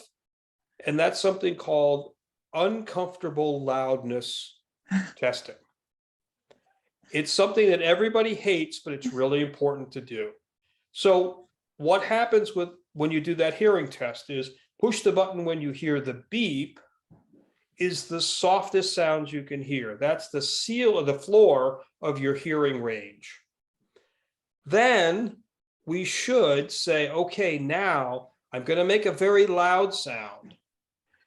And that's something called uncomfortable loudness testing. It's something that everybody hates, but it's really important to do. So what happens when you do that hearing test is push the button when you hear the beep is the softest sounds you can hear. That's the seal of the floor of your hearing range. Then we should say, okay, now I'm going to make a very loud sound.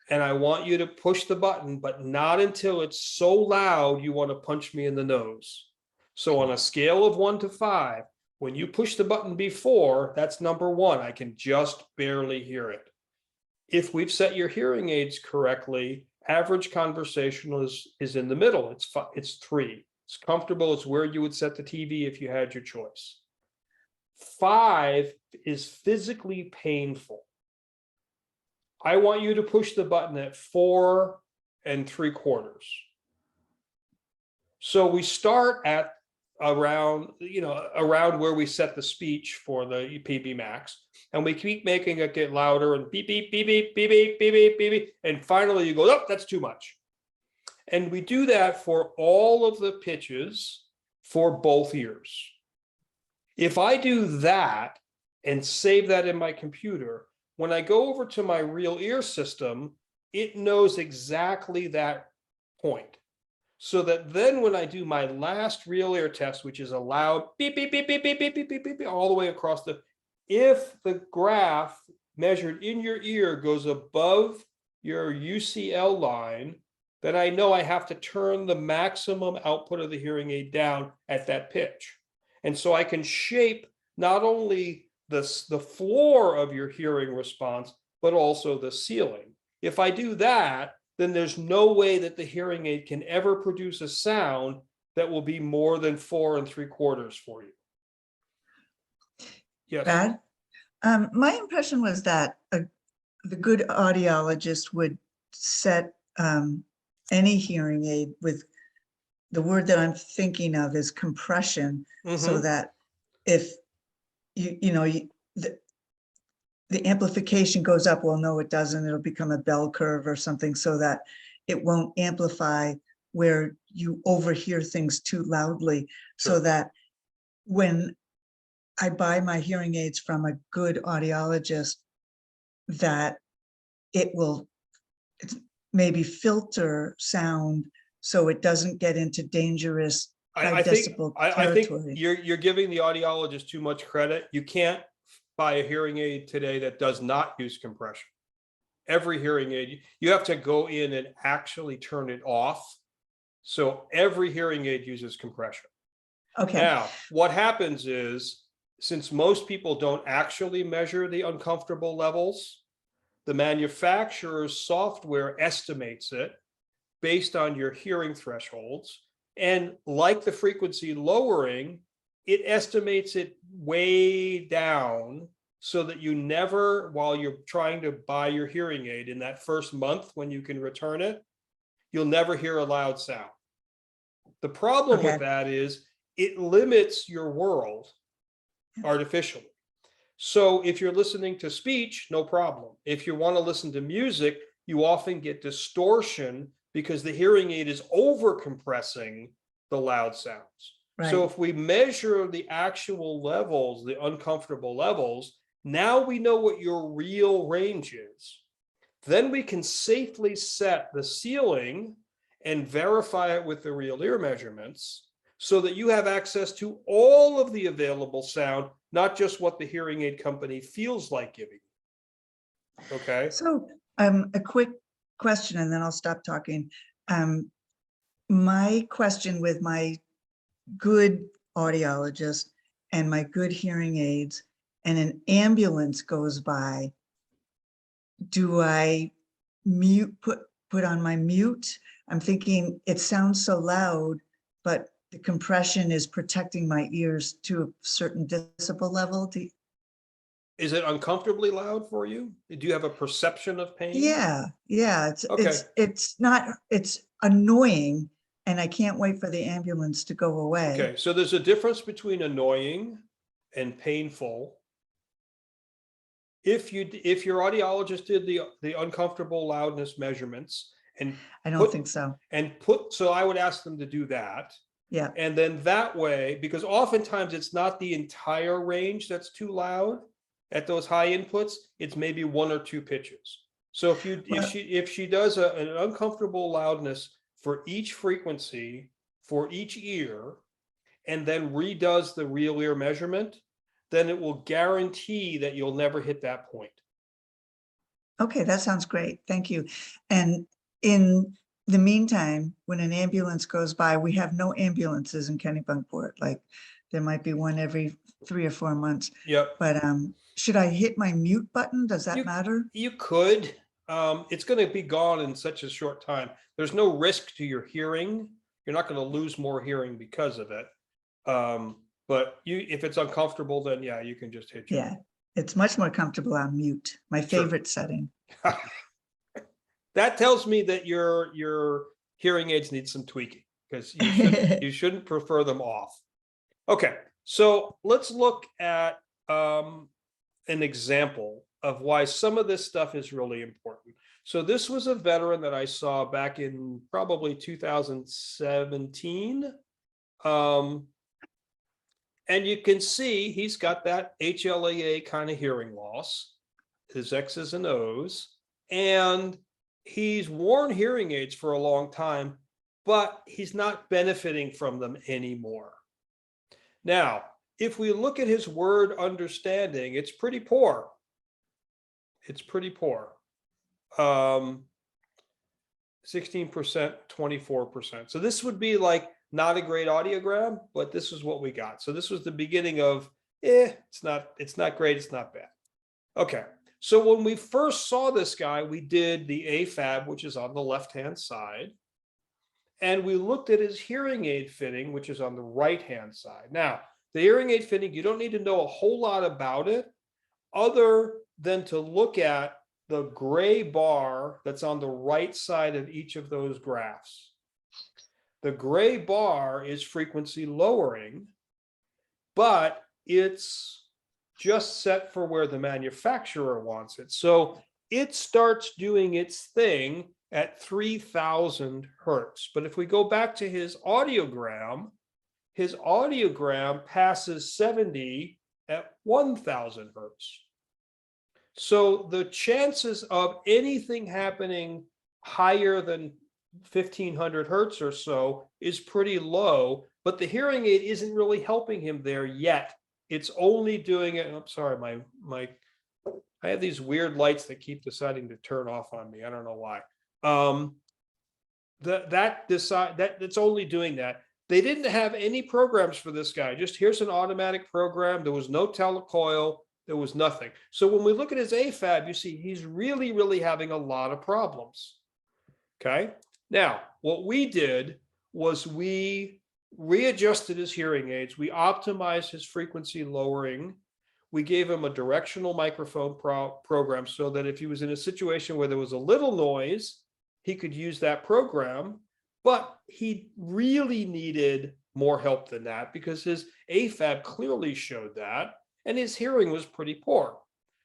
And I want you to push the button, but not until it's so loud you want to punch me in the nose. So on a scale of 1 to 5, when you push the button before, that's number 1. I can just barely hear it. If we've set your hearing aids correctly, average conversational is in the middle. It's 3. It's comfortable. It's where you would set the TV if you had your choice. 5 is physically painful. I want you to push the button at 4 3/4. So we start at around where we set the speech for the PB max, and we keep making it get louder and beep, beep, beep, beep, beep, beep, beep, beep, beep, beep. And finally you go, oh, that's too much. And we do that for all of the pitches for both ears. If I do that and save that in my computer, when I go over to my real ear system, it knows exactly that point. So that then when I do my last real ear test, which is a loud beep, beep, beep, beep, beep, beep, beep, beep, beep, beep, all the way across if the graph measured in your ear goes above your UCL line, then I know I have to turn the maximum output of the hearing aid down at that pitch. And so I can shape not only the floor of your hearing response, but also the ceiling. If I do that, then there's no way that the hearing aid can ever produce a sound that will be more than 4 3/4 for you. Yes. Brad, my impression was that the good audiologist would set any hearing aid with the word that I'm thinking of is compression, so that if the amplification goes up, well, no, it doesn't. It'll become a bell curve or something so that it won't amplify where you overhear things too loudly. Sure. So that when I buy my hearing aids from a good audiologist, that it will maybe filter sound so it doesn't get into dangerous high decibel territory. I think you're giving the audiologist too much credit. You can't buy a hearing aid today that does not use compression. Every hearing aid, you have to go in and actually turn it off. So every hearing aid uses compression. Okay. Now, what happens is, since most people don't actually measure the uncomfortable levels, the manufacturer's software estimates it based on your hearing thresholds. And like the frequency lowering, it estimates it way down so that you never, while you're trying to buy your hearing aid in that first month when you can return it, you'll never hear a loud sound. The problem with Okay. that is it limits your world artificially. So if you're listening to speech, no problem. If you want to listen to music, you often get distortion because the hearing aid is over compressing the loud sounds. So Right. if we measure the actual levels, the uncomfortable levels, now we know what your real range is. Then we can safely set the ceiling and verify it with the real ear measurements so that you have access to all of the available sound, not just what the hearing aid company feels like giving you. Okay. So, a quick question and then I'll stop talking. My question with my good audiologist and my good hearing aids and an ambulance goes by, do I put on my mute? I'm thinking it sounds so loud, but the compression is protecting my ears to a certain decibel level. Is it uncomfortably loud for you? Do you have a perception of pain? Yeah, Okay. it's not, it's annoying and I can't wait for the ambulance to go away. Okay, so there's a difference between annoying and painful. If your audiologist did the uncomfortable loudness measurements and I don't think so. so I would ask them to do that. Yeah, And then that way, because oftentimes it's not the entire range that's too loud at those high inputs, it's maybe one or two pitches. So if she does an uncomfortable loudness for each frequency for each ear, and then redoes the real ear measurement, then it will guarantee that you'll never hit that point. okay, that sounds great. Thank you. And in the meantime, when an ambulance goes by, we have no ambulances in Kennebunkport. Like there might be one every 3 or 4 months. Yep. But should I hit my mute button? Does that You- matter? You could. It's going to be gone in such a short time. There's no risk to your hearing. You're not going to lose more hearing because of it. But if it's uncomfortable, then yeah, you can just hit your Yeah, it's much more comfortable on mute, my favorite setting. That tells me that your hearing aids need some tweaking because you shouldn't prefer them off. Okay, so let's look at an example of why some of this stuff is really important. So this was a veteran that I saw back in probably 2017. And you can see he's got that HLAA kind of hearing loss, his X's and O's, and he's worn hearing aids for a long time, but he's not benefiting from them anymore. Now, if we look at his word understanding, it's pretty poor. It's pretty poor. 16%, 24%. So this would be like not a great audiogram, but this is what we got. So this was the beginning of, it's not great, it's not bad. Okay, so when we first saw this guy, we did the AFAB, which is on the left-hand side, and we looked at his hearing aid fitting, which is on the right-hand side. Now, the hearing aid fitting, you don't need to know a whole lot about it, other than to look at the gray bar that's on the right side of each of those graphs. The gray bar is frequency lowering, but it's just set for where the manufacturer wants it. So it starts doing its thing at 3000 hertz. But if we go back to his audiogram passes 70 at 1000 hertz. So the chances of anything happening higher than 1500 hertz or so is pretty low, but the hearing aid isn't really helping him there yet. It's only doing it. I'm sorry, I have these weird lights that keep deciding to turn off on me. I don't know why. That's only doing that. They didn't have any programs for this guy. Just here's an automatic program. There was no telecoil. There was nothing. So when we look at his AFAB, you see he's really, really having a lot of problems. Okay. Now, what we did was we readjusted his hearing aids. We optimized his frequency lowering. We gave him a directional microphone program so that if he was in a situation where there was a little noise, he could use that program, but he really needed more help than that because his AFAB clearly showed that, and his hearing was pretty poor.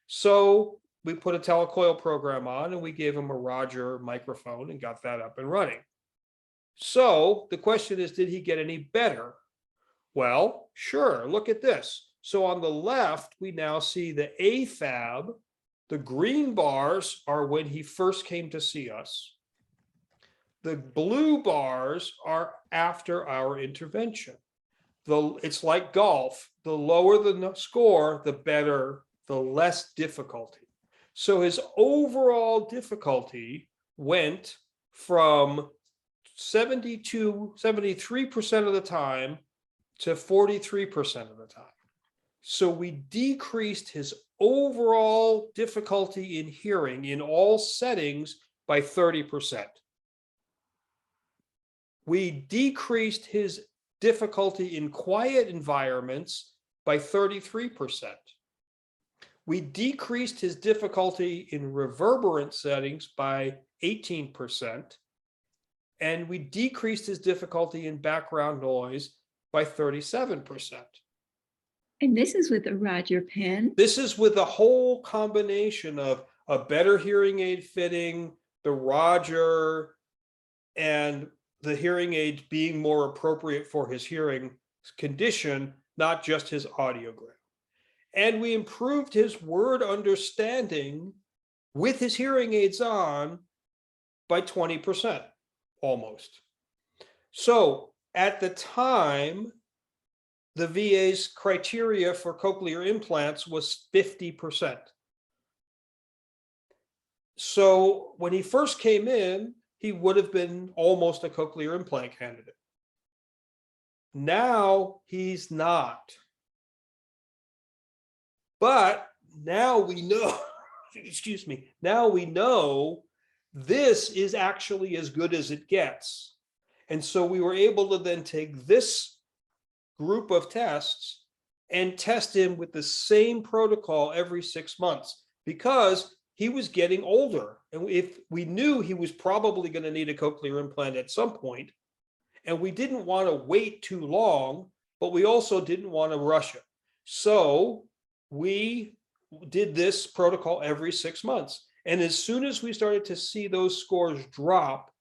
So we put a telecoil program on and we gave him a Roger microphone and got that up and running. So the question is, did he get any better? Well, sure, look at this. So on the left, we now see the AFAB. The green bars are when he first came to see us. The blue bars are after our intervention. It's like golf. The lower the score, the better, the less difficulty. So his overall difficulty went from 73% of the time to 43% of the time. So we decreased his overall difficulty in hearing in all settings by 30%. We decreased his difficulty in quiet environments by 33%. We decreased his difficulty in reverberant settings by 18%. And we decreased his difficulty in background noise by 37%. And this is with a Roger pen. This is with a whole combination of a better hearing aid fitting, the Roger, and the hearing aid being more appropriate for his hearing condition, not just his audiogram. And we improved his word understanding with his hearing aids on by 20%, almost. So at the time, the VA's criteria for cochlear implants was 50%. So when he first came in, he would have been almost a cochlear implant candidate. Now he's not. But now we know, excuse me, now we know this is actually as good as it gets. And so we were able to then take this group of tests and test him with the same protocol every 6 months because he was getting older. And if we knew he was probably going to need a cochlear implant at some point, and we didn't want to wait too long, but we also didn't want to rush it. So we did this protocol every 6 months. And as soon as we started to see those scores drop,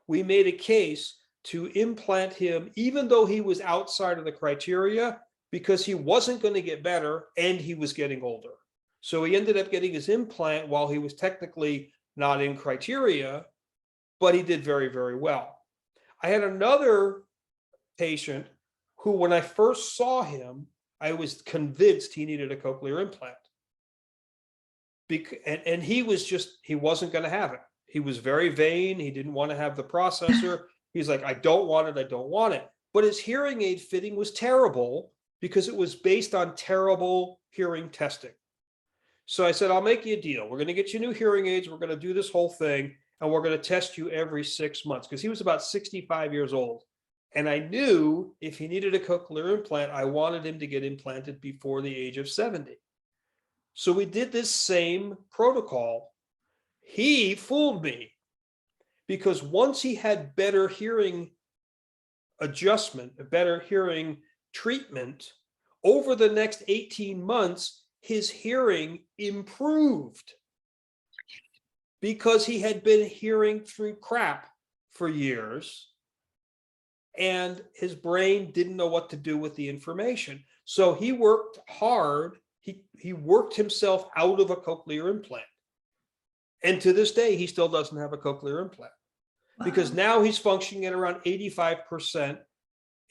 we made a case to implant him, even though he was outside of the criteria, because he wasn't going to get better and he was getting older. So he ended up getting his implant while he was technically not in criteria, but he did very, very well. I had another patient who, when I first saw him, I was convinced he needed a cochlear implant. And he wasn't going to have it. He was very vain. He didn't want to have the processor. He's like, I don't want it. I don't want it. But his hearing aid fitting was terrible because it was based on terrible hearing testing. So I said, I'll make you a deal. We're going to get you new hearing aids. We're going to do this whole thing. And we're going to test you every 6 months, because he was about 65 years old. And I knew if he needed a cochlear implant, I wanted him to get implanted before the age of 70. So we did this same protocol. He fooled me, because once he had better hearing adjustment, a better hearing treatment, over the next 18 months, his hearing improved, because he had been hearing through crap for years and his brain didn't know what to do with the information. So he worked hard. He worked himself out of a cochlear implant. And to this day, he still doesn't have a cochlear implant. Wow. Because now he's functioning at around 85%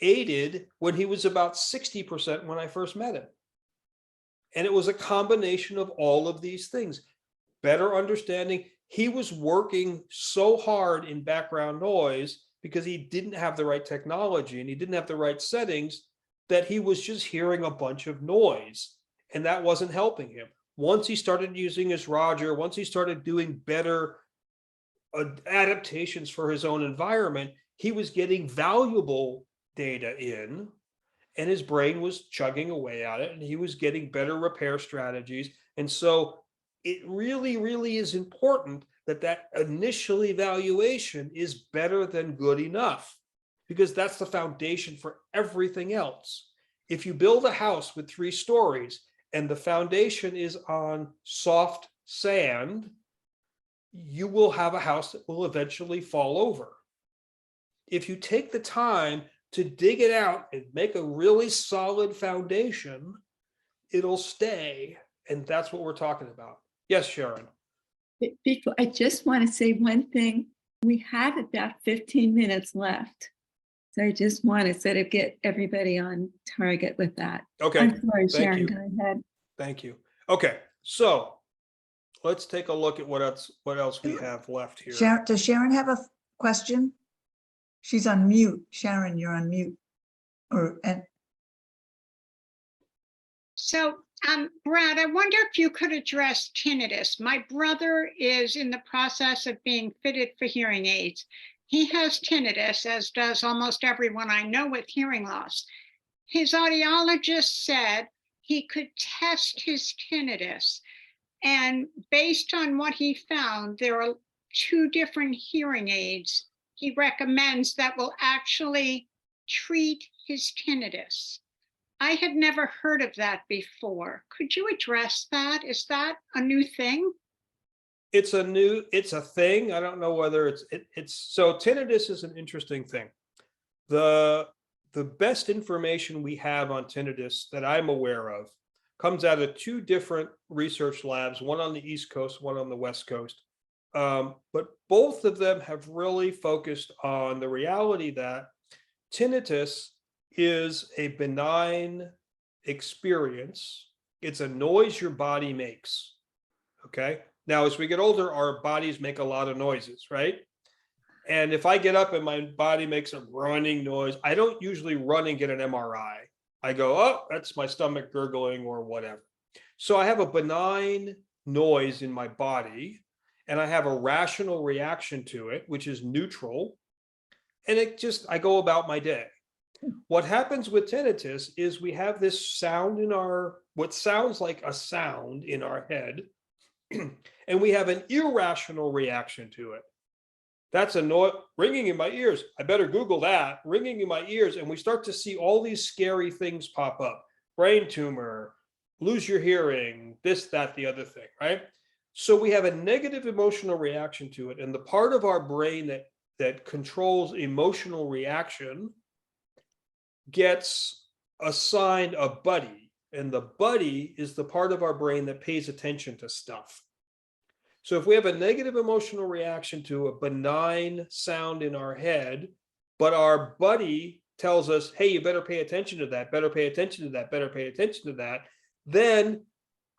aided, when he was about 60% when I first met him. And it was a combination of all of these things. Better understanding. He was working so hard in background noise because he didn't have the right technology and he didn't have the right settings, that he was just hearing a bunch of noise, and that wasn't helping him. Once he started using his Roger, once he started doing better adaptations for his own environment, he was getting valuable data in, and his brain was chugging away at it, and he was getting better repair strategies. And so it really, really is important that initial evaluation is better than good enough, because that's the foundation for everything else. If you build a house with 3 stories and the foundation is on soft sand, you will have a house that will eventually fall over. If you take the time to dig it out and make a really solid foundation, it'll stay. And that's what we're talking about. Yes, Sharon. Before, I just want to say one thing. We have about 15 minutes left. So I just want to sort of get everybody on target with that. Okay. I'm sorry, thank Sharon, you. go ahead. Thank you. Okay, so let's take a look at what else we have left here. Sharon, does Sharon have a question? She's on mute. Sharon, you're on mute. And So, Brad, I wonder if you could address tinnitus. My brother is in the process of being fitted for hearing aids. He has tinnitus, as does almost everyone I know with hearing loss. His audiologist said he could test his tinnitus. And based on what he found, there are 2 different hearing aids he recommends that will actually treat his tinnitus. I had never heard of that before. Could you address that? Is that a new thing? It's a thing. I don't know whether it's so tinnitus is an interesting thing. The best information we have on tinnitus that I'm aware of comes out of 2 different research labs, one on the East Coast, one on the West Coast. But both of them have really focused on the reality that tinnitus is a benign experience. It's a noise your body makes. Okay. Now, as we get older, our bodies make a lot of noises, right? And if I get up and my body makes a running noise, I don't usually run and get an MRI. I go, oh, that's my stomach gurgling or whatever. So I have a benign noise in my body, and I have a rational reaction to it, which is neutral. And I go about my day. What happens with tinnitus is we have this sound in what sounds like a sound in our head, and we have an irrational reaction to it. That's a noise ringing in my ears. I better Google that, ringing in my ears. And we start to see all these scary things pop up: brain tumor, lose your hearing, this, that, the other thing, right? So we have a negative emotional reaction to it. And the part of our brain that controls emotional reaction gets assigned a buddy. And the buddy is the part of our brain that pays attention to stuff. So if we have a negative emotional reaction to a benign sound in our head, but our buddy tells us, hey, you better pay attention to that, better pay attention to that, better pay attention to that, then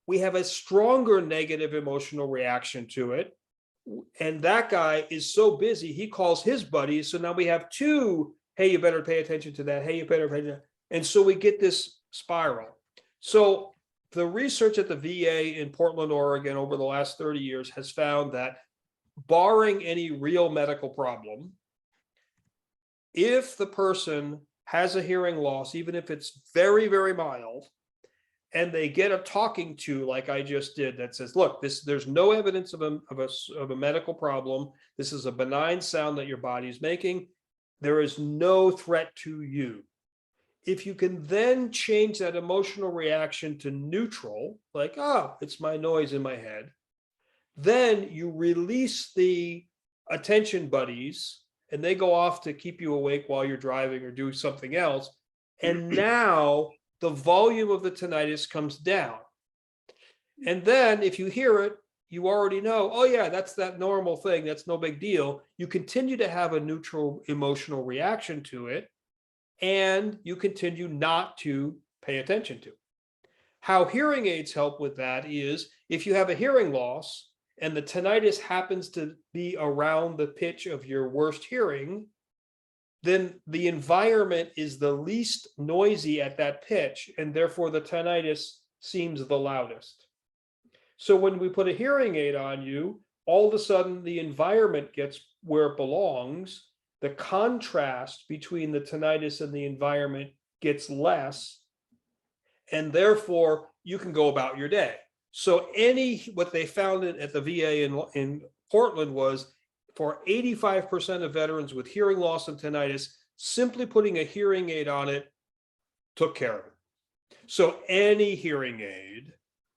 we have a stronger negative emotional reaction to it. And that guy is so busy, he calls his buddies. So now we have 2, hey, you better pay attention to that, hey, you better pay attention. And so we get this spiral. So the research at the VA in Portland, Oregon over the last 30 years has found that, barring any real medical problem, if the person has a hearing loss, even if it's very, very mild, and they get a talking to like I just did that says, look, there's no evidence of a medical problem. This is a benign sound that your body is making. There is no threat to you. If you can then change that emotional reaction to neutral, like, oh, it's my noise in my head, then you release the attention buddies and they go off to keep you awake while you're driving or do something else. And now the volume of the tinnitus comes down. And then if you hear it, you already know, oh yeah, that's that normal thing. That's no big deal. You continue to have a neutral emotional reaction to it, and you continue not to pay attention to. How hearing aids help with that is, if you have a hearing loss and the tinnitus happens to be around the pitch of your worst hearing, then the environment is the least noisy at that pitch, and therefore the tinnitus seems the loudest. So when we put a hearing aid on you, all of a sudden the environment gets where it belongs. The contrast between the tinnitus and the environment gets less, and therefore you can go about your day. So what they found at the VA in Portland was for 85% of veterans with hearing loss and tinnitus, simply putting a hearing aid on it took care of it. So any hearing aid,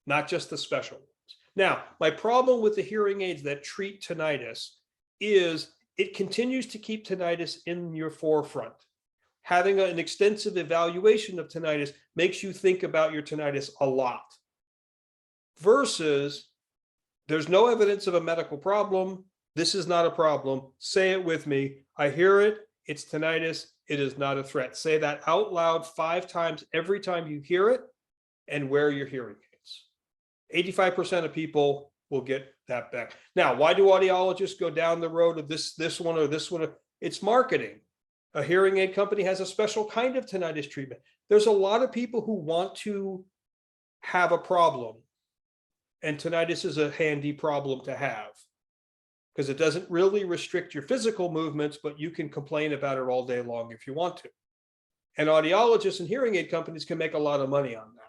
not just the special ones. Now, my problem with the hearing aids that treat tinnitus is it continues to keep tinnitus in your forefront. Having an extensive evaluation of tinnitus makes you think about your tinnitus a lot. Versus, there's no evidence of a medical problem. This is not a problem. Say it with me. I hear it. It's tinnitus. It is not a threat. Say that out loud 5 times every time you hear it and wear your hearing aids. 85% of people will get that back. Now, why do audiologists go down the road of this one or this one? It's marketing. A hearing aid company has a special kind of tinnitus treatment. There's a lot of people who want to have a problem, and tinnitus is a handy problem to have because it doesn't really restrict your physical movements, but you can complain about it all day long if you want to. And audiologists and hearing aid companies can make a lot of money on that.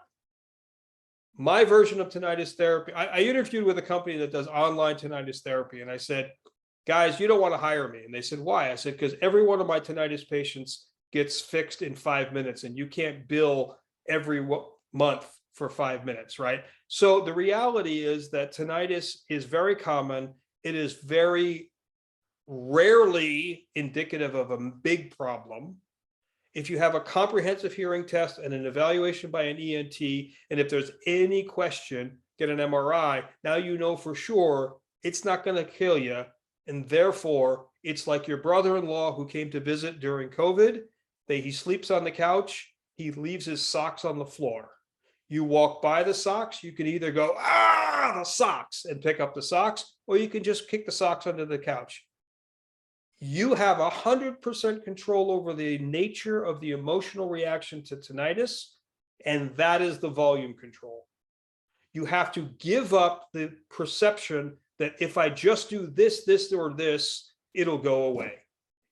My version of tinnitus therapy, I interviewed with a company that does online tinnitus therapy, and I said, guys, you don't want to hire me. And they said, why? I said, because every one of my tinnitus patients gets fixed in 5 minutes, and you can't bill every month for 5 minutes, right? So the reality is that tinnitus is very common. It is very rarely indicative of a big problem. If you have a comprehensive hearing test and an evaluation by an ENT, and if there's any question, get an MRI, now you know for sure it's not going to kill you. And therefore, it's like your brother-in-law who came to visit during COVID. He sleeps on the couch. He leaves his socks on the floor. You walk by the socks. You can either go, the socks, and pick up the socks, or you can just kick the socks under the couch. You have 100% control over the nature of the emotional reaction to tinnitus, and that is the volume control. You have to give up the perception that if I just do this, this, or this, it'll go away.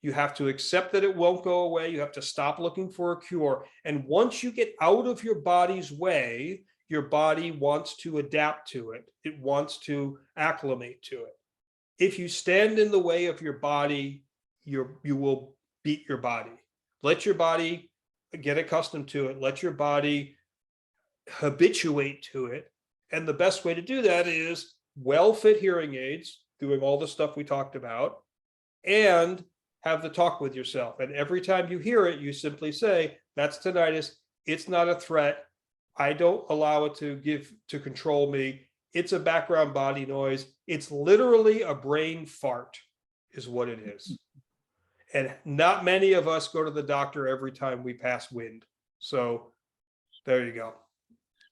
You have to accept that it won't go away. You have to stop looking for a cure. And once you get out of your body's way, your body wants to adapt to it. It wants to acclimate to it. If you stand in the way of your body, you will beat your body. Let your body get accustomed to it. Let your body habituate to it. And the best way to do that is well-fit hearing aids, doing all the stuff we talked about, and have the talk with yourself. And every time you hear it, you simply say, that's tinnitus. It's not a threat. I don't allow it to control me. It's a background body noise. It's literally a brain fart is what it is. And not many of us go to the doctor every time we pass wind. So there you go.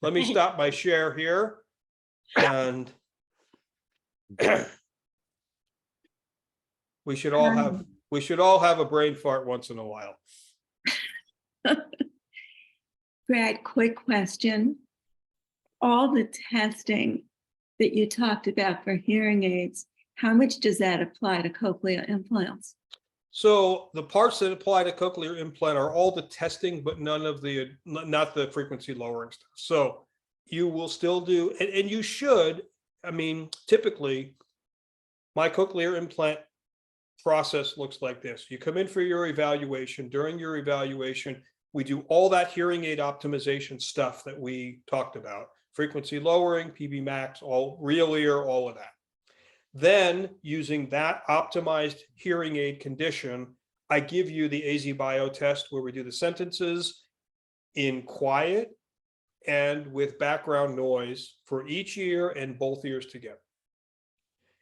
Let me stop my share here. And we should all have a brain fart once in a while. Brad, quick question. All the testing that you talked about for hearing aids, how much does that apply to cochlear implants? So the parts that apply to cochlear implant are all the testing, but not the frequency lowering stuff. So you will still do, and you should, I mean, typically my cochlear implant process looks like this. You come in for your evaluation. During your evaluation, we do all that hearing aid optimization stuff that we talked about. Frequency lowering, PB max, all real ear, all of that. Then using that optimized hearing aid condition, I give you the AZ Bio test where we do the sentences in quiet and with background noise for each ear and both ears together.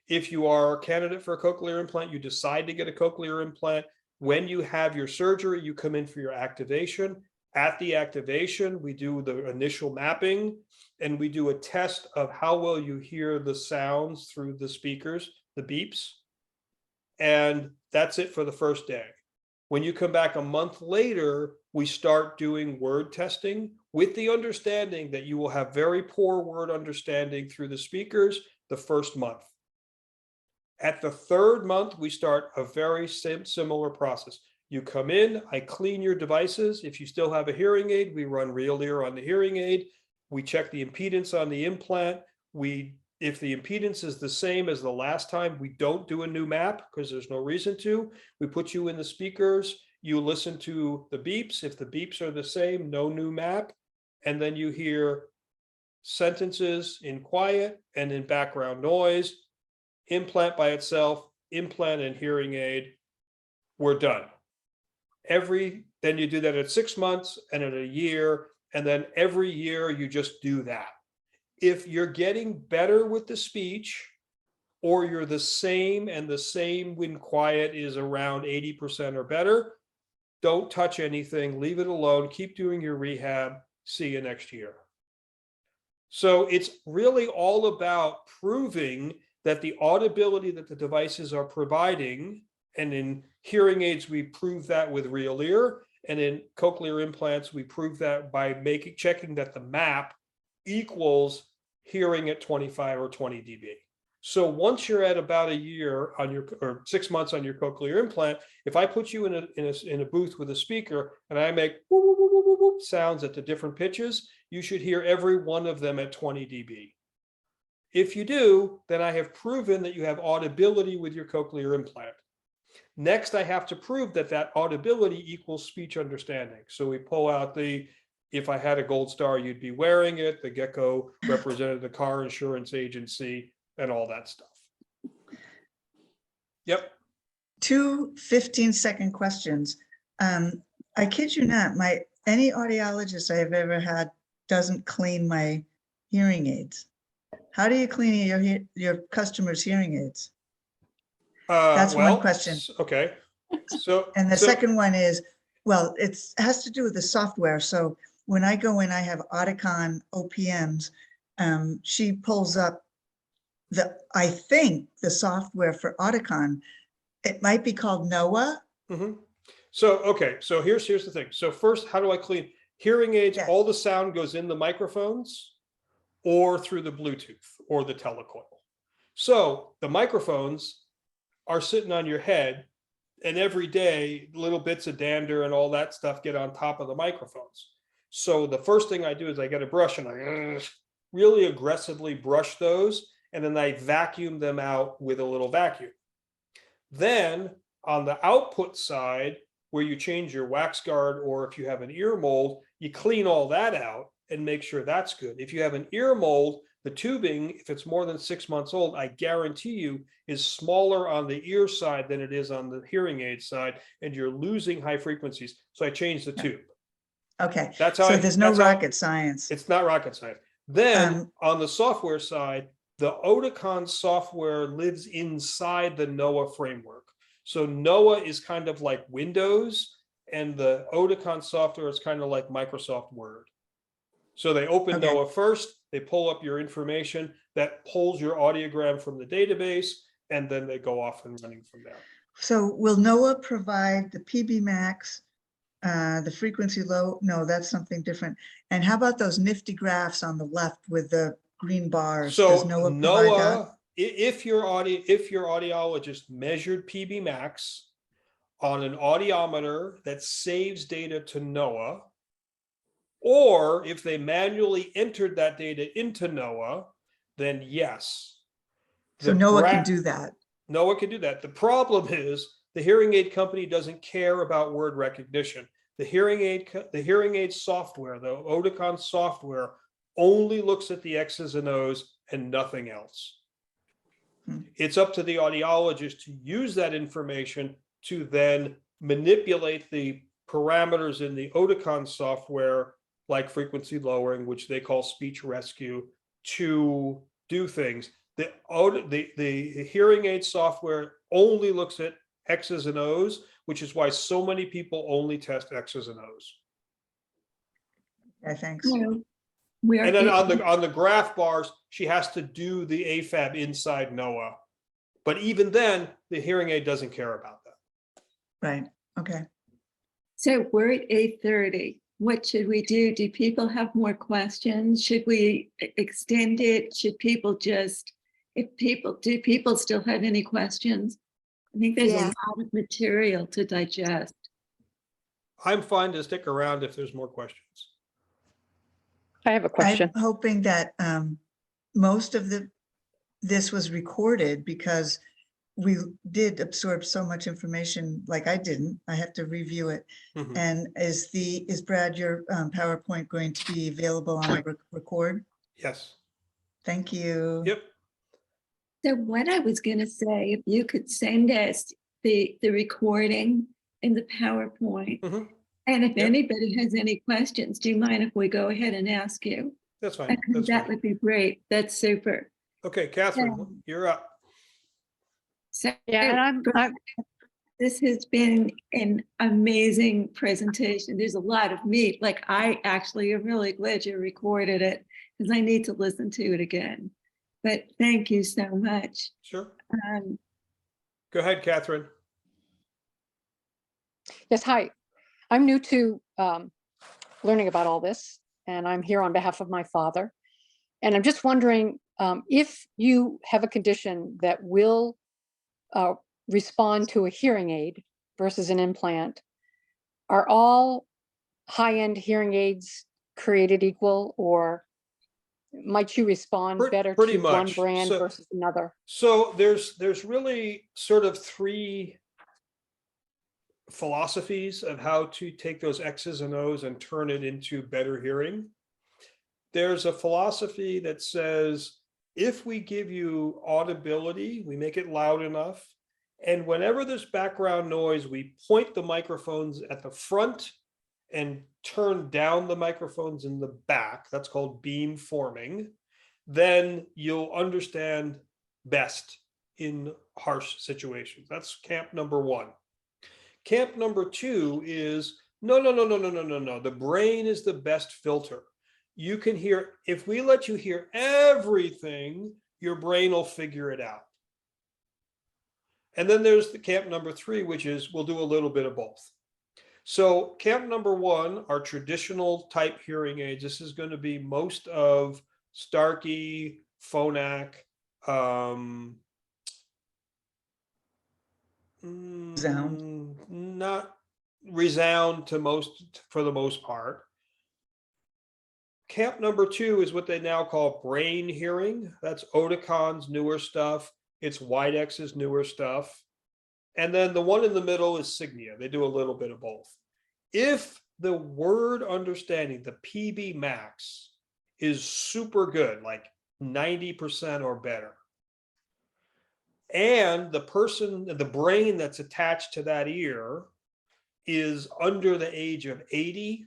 If you are a candidate for a cochlear implant, you decide to get a cochlear implant. When you have your surgery, you come in for your activation. At the activation, we do the initial mapping and we do a test of how well you hear the sounds through the speakers, the beeps. And that's it for the first day. When you come back a month later, we start doing word testing with the understanding that you will have very poor word understanding through the speakers the first month. At the third month, we start a very similar process. You come in, I clean your devices. If you still have a hearing aid, we run real ear on the hearing aid. We check the impedance on the implant. We If the impedance is the same as the last time, we don't do a new map because there's no reason to. We put you in the speakers, you listen to the beeps. If the beeps are the same, no new map. And then you hear sentences in quiet and in background noise, implant by itself, implant and hearing aid. We're done. Then you do that at 6 months and at a year, and then every year you just do that. If you're getting better with the speech, or you're the same and the same when quiet is around 80% or better, don't touch anything, leave it alone, keep doing your rehab, see you next year. So it's really all about proving that the audibility that the devices are providing, and in hearing aids, we prove that with real ear, and in cochlear implants, we prove that by checking that the map equals hearing at 25 or 20 dB. So once you're at about a year on your, or 6 months on your cochlear implant, if I put you in a booth with a speaker and I make whoop, whoop, whoop, whoop, whoop sounds at the different pitches, you should hear every one of them at 20 dB. If you do, then I have proven that you have audibility with your cochlear implant. Next, I have to prove that that audibility equals speech understanding. So we pull out the, if I had a gold star, you'd be wearing it. The gecko represented the car insurance agency and all that stuff. Yep. 2 15-second questions. I kid you not, any audiologist I have ever had doesn't clean my hearing aids. How do you clean your customers' hearing aids? That's one question. Okay. So, And the second one is, well, it has to do with the software. So when I go in, I have Audicon OPMs. She pulls up I think the software for Audicon. It might be called NOAA. mm-hmm. So, okay. So here's the thing. So first, how do I clean hearing aids? Yes. All the sound goes in the microphones or through the Bluetooth or the telecoil. So the microphones are sitting on your head, and every day little bits of dander and all that stuff get on top of the microphones. So the first thing I do is I get a brush and I really aggressively brush those, and then I vacuum them out with a little vacuum. Then on the output side, where you change your wax guard, or if you have an ear mold, you clean all that out and make sure that's good. If you have an ear mold, the tubing, if it's more than 6 months old, I guarantee you is smaller on the ear side than it is on the hearing aid side, and you're losing high frequencies. So I changed the tube. Okay, That's how so there's no rocket science. It's not rocket science. Then on the software side, the Audicon software lives inside the NOAA framework. So NOAA is kind of like Windows, and the Audicon software is kind of like Microsoft Word. So they open NOAA first, they pull up your information, that pulls your audiogram from the database, and then they go off and running from there. So will NOAA provide the PB Max, the frequency low? No, that's something different. And how about those nifty graphs on the left with the green bars? So does NOAA provide that? if your audiologist measured PB Max on an audiometer that saves data to NOAA, or if they manually entered that data into NOAA, then yes. So NOAA can do that. NOAA can do that. The problem is the hearing aid company doesn't care about word recognition. The hearing aid software, the Audicon software, only looks at the X's and O's and nothing else. It's up to the audiologist to use that information to then manipulate the parameters in the Audicon software, like frequency lowering, which they call speech rescue, to do things. The hearing aid software only looks at X's and O's, which is why so many people only test X's and O's. Okay, thanks. And then on the graph bars, she has to do the AFAB inside NOAA. But even then, the hearing aid doesn't care about that. Right, okay. So we're at 8:30. What should we do? Do people have more questions? Should we extend it? Should people just, do people still have any questions? I think there's a lot of material to digest. I'm fine to stick around if there's more questions. I have a question. I'm hoping that most of the this was recorded because we did absorb so much information, like I didn't, I have to review it. Mhm. And is Brad, your PowerPoint going to be available on the record? Yes. Thank you. Yep. So what I was gonna say, if you could send us the recording in the PowerPoint, Mhm. and if Yep. anybody has any questions, do you mind if we go ahead and ask you? That's I fine. think That's that fine. would be great. That's super. Okay, Catherine, you're up. So Yeah, and I'm this has been an amazing presentation. There's a lot of meat. Like, I actually am really glad you recorded it because I need to listen to it again. But thank you so much. Sure. Um, Go ahead, Catherine. Yes, hi. I'm new to learning about all this, and I'm here on behalf of my father. And I'm just wondering if you have a condition that will respond to a hearing aid versus an implant, are all high-end hearing aids created equal, or might you respond better Pretty to one much. brand versus another? So there's really sort of three philosophies of how to take those X's and O's and turn it into better hearing. There's a philosophy that says, if we give you audibility, we make it loud enough, and whenever there's background noise, we point the microphones at the front and turn down the microphones in the back. That's called beam forming. Then you'll understand best in harsh situations. That's camp number one. Camp number two is no. The brain is the best filter. You can hear, if we let you hear everything, your brain will figure it out. And then there's the camp number three, which is we'll do a little bit of both. So camp number one are traditional type hearing aids. This is going to be most of Starkey, Phonak, not Resound for the most part. Camp number two is what they now call brain hearing. That's Oticon's newer stuff. It's Widex's newer stuff. And then the one in the middle is Signia. They do a little bit of both. If the word understanding, the PB max, is super good, like 90% or better, and the brain that's attached to that ear is under the age of 80,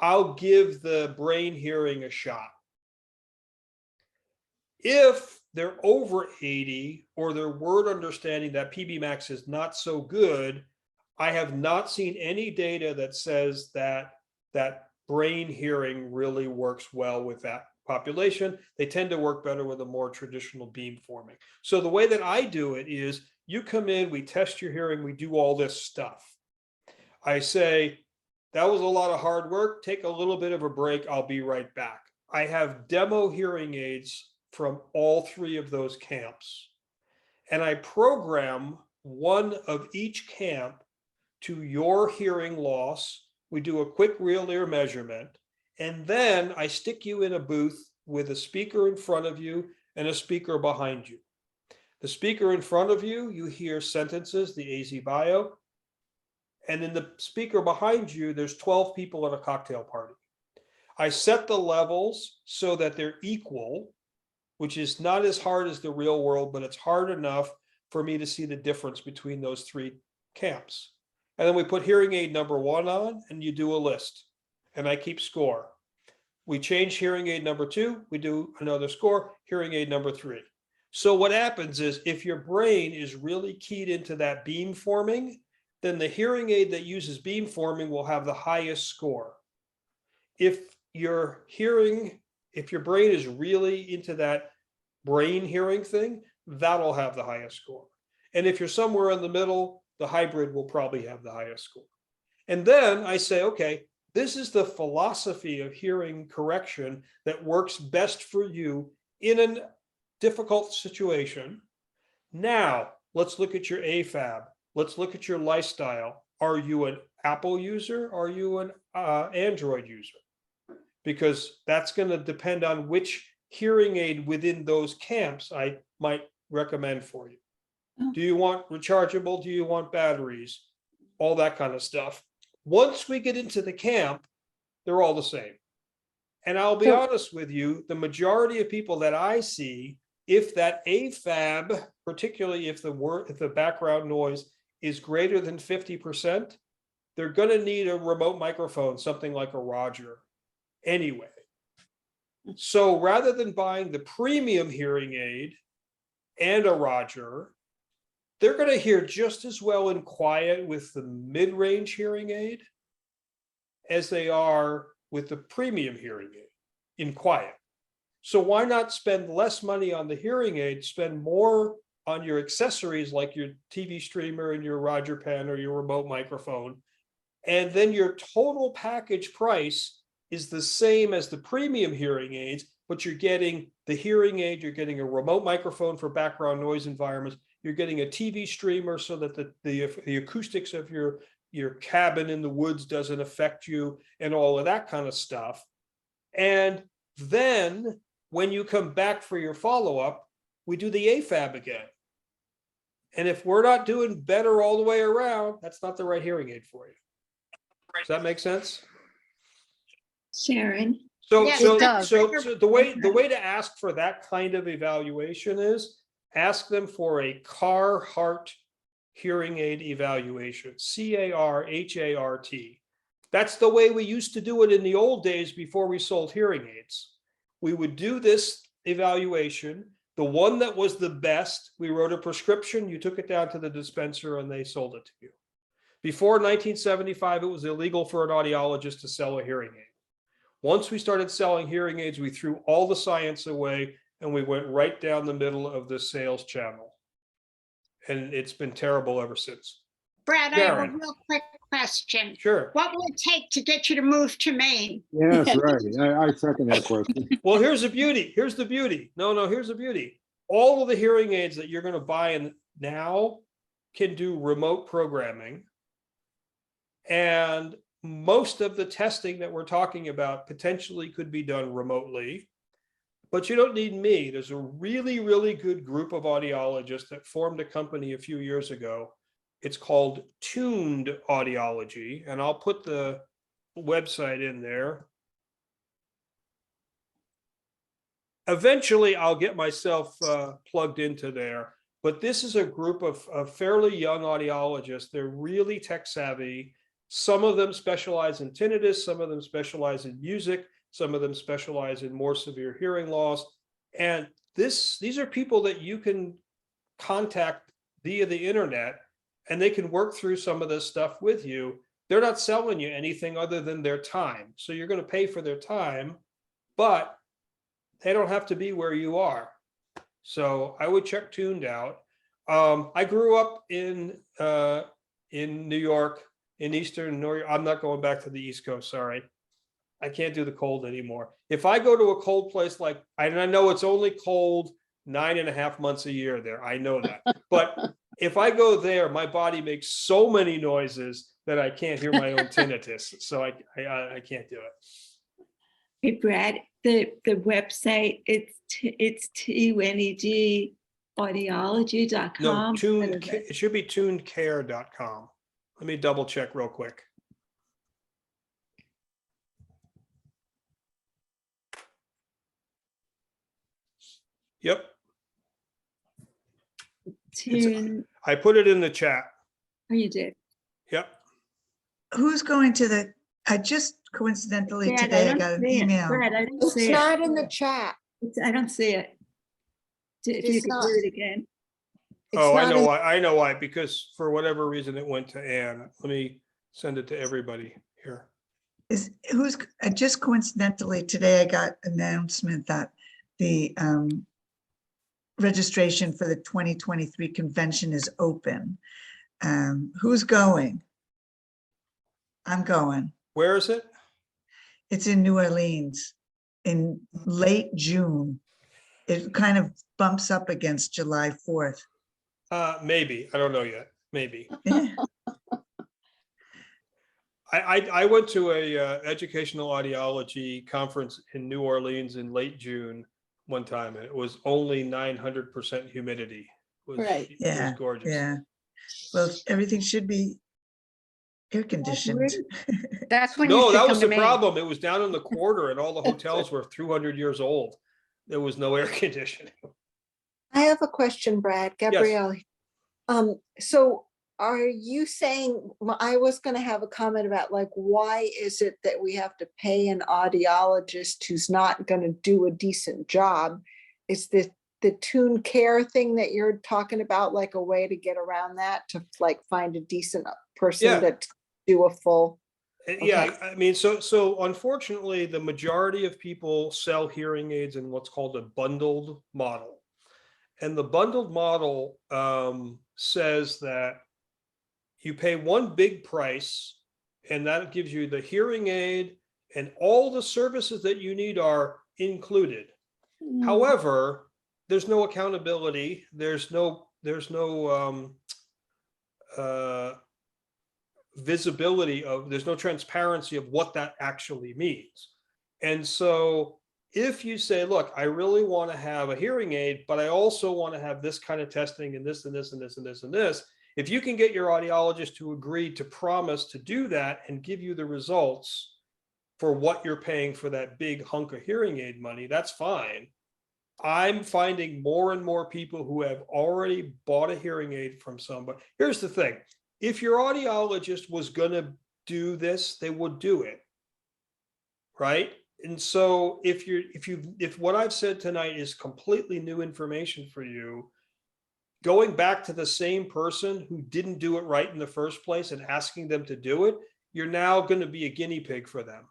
I'll give the brain hearing a shot. If they're over 80 or their word understanding, that PB max is not so good, I have not seen any data that says that brain hearing really works well with that population. They tend to work better with a more traditional beam forming. So the way that I do it is, you come in, we test your hearing, we do all this stuff. I say, that was a lot of hard work, take a little bit of a break, I'll be right back. I have demo hearing aids from all three of those camps, and I program one of each camp to your hearing loss. We do a quick real ear measurement, and then I stick you in a booth with a speaker in front of you and a speaker behind you. The speaker in front of you, you hear sentences, the AZ bio, and in the speaker behind you, there's 12 people at a cocktail party. I set the levels so that they're equal, which is not as hard as the real world, but it's hard enough for me to see the difference between those three camps. And then we put hearing aid number one on, and you do a list, and I keep score. We change hearing aid number two, we do another score, hearing aid number three. So what happens is, if your brain is really keyed into that beam forming, then the hearing aid that uses beam forming will have the highest score. If your brain is really into that brain hearing thing, that'll have the highest score. And if you're somewhere in the middle, the hybrid will probably have the highest score. And then I say, okay, this is the philosophy of hearing correction that works best for you in a difficult situation. Now, let's look at your AFAB. Let's look at your lifestyle. Are you an Apple user? Are you an Android user? Because that's going to depend on which hearing aid within those camps I might recommend for you. Oh. Do you want rechargeable? Do you want batteries? All that kind of stuff. Once we get into the camp, they're all the same. And I'll be So- honest with you, the majority of people that I see, if that AFAB, particularly if the background noise is greater than 50%, they're going to need a remote microphone, something like a Roger anyway. So rather than buying the premium hearing aid and a Roger, they're going to hear just as well in quiet with the mid-range hearing aid as they are with the premium hearing aid in quiet. So why not spend less money on the hearing aid, spend more on your accessories like your TV streamer and your Roger pen or your remote microphone, and then your total package price is the same as the premium hearing aids, but you're getting the hearing aid, you're getting a remote microphone for background noise environments, you're getting a TV streamer so that the acoustics of your cabin in the woods doesn't affect you and all of that kind of stuff. And then when you come back for your follow-up, we do the AFAB again. And if we're not doing better all the way around, that's not the right hearing aid for you. Does that make sense? Sharon, So, Yes, so, it does. so the way to ask for that kind of evaluation is ask them for a Carhart hearing aid evaluation, CARHART. That's the way we used to do it in the old days before we sold hearing aids. We would do this evaluation. The one that was the best, we wrote a prescription, you took it down to the dispenser and they sold it to you. Before 1975, it was illegal for an audiologist to sell a hearing aid. Once we started selling hearing aids, we threw all the science away and we went right down the middle of the sales channel. And it's been terrible ever since. Brad, I have a Sharon. real quick question. Sure. What will it take to get you to move to Maine? Yes, right. I second that question. Well, here's the beauty. Here's the beauty. No, here's the beauty. All of the hearing aids that you're going to buy now can do remote programming. And most of the testing that we're talking about potentially could be done remotely. But you don't need me. There's a really, really good group of audiologists that formed a company a few years ago. It's called Tuned Audiology, and I'll put the website in there. Eventually, I'll get myself plugged into there, but this is a group of fairly young audiologists. They're really tech savvy. Some of them specialize in tinnitus, some of them specialize in music, some of them specialize in more severe hearing loss. And these are people that you can contact via the internet, and they can work through some of this stuff with you. They're not selling you anything other than their time. So you're going to pay for their time, but they don't have to be where you are. So I would check Tuned out. I grew up in New York, in Eastern New York. I'm not going back to the East Coast, sorry. I can't do the cold anymore. If I go to a cold place like, and I know it's only cold 9.5 months a year there, I know that. But if I go there, my body makes so many noises that I can't hear my own tinnitus. So I can't do it. hey Brad, the website, it's TUNEG audiology.com. No, it should be tunedcare.com. Let me double check real quick. Yep, Tune, I put it in the chat. oh, you did. Yep. Who's going to the, I just coincidentally Brad, today I don't got an see it. email. Brad, I don't It's see it. not in the chat. I don't see it. If you is could not. do it again. It's Oh, I not know in- why. I know why, because for whatever reason it went to Ann. Let me send it to everybody here. I just coincidentally today I got an announcement that the registration for the 2023 convention is open. Who's going? I'm going. Where is it? It's in New Orleans in late June. It kind of bumps up against July 4th. Maybe. I don't know yet. Maybe. Yeah. I went to a educational audiology conference in New Orleans in late June one time, and it was only 900% humidity. It was, Right. it was Yeah, gorgeous. yeah. Well, everything should be air conditioned. That's when you No, should that come was to the Maine. problem. It was down in the quarter and all the hotels were 200 years old. There was no air conditioning. I have a question, Brad, Gabrielle. So are you saying, I was gonna have a comment about like, why is it that we have to pay an audiologist who's not gonna do a decent job? Is the tune care thing that you're talking about, like a way to get around that, to like find a decent person Yeah. to do a full? Yeah, Okay. I mean, so unfortunately, the majority of people sell hearing aids in what's called a bundled model. And the bundled model says that you pay one big price, and that gives you the hearing aid, and all the services that you need are included. However, there's no accountability. There's no visibility of, there's no transparency of what that actually means. And so if you say, look, I really want to have a hearing aid, but I also want to have this kind of testing and this and this and this and this and this, if you can get your audiologist to agree to promise to do that and give you the results for what you're paying for that big hunk of hearing aid money, that's fine. I'm finding more and more people who have already bought a hearing aid from somebody. Here's the thing. If your audiologist was going to do this, they would do it. Right? And so if what I've said tonight is completely new information for you, going back to the same person who didn't do it right in the first place and asking them to do it, you're now going to be a guinea pig for them.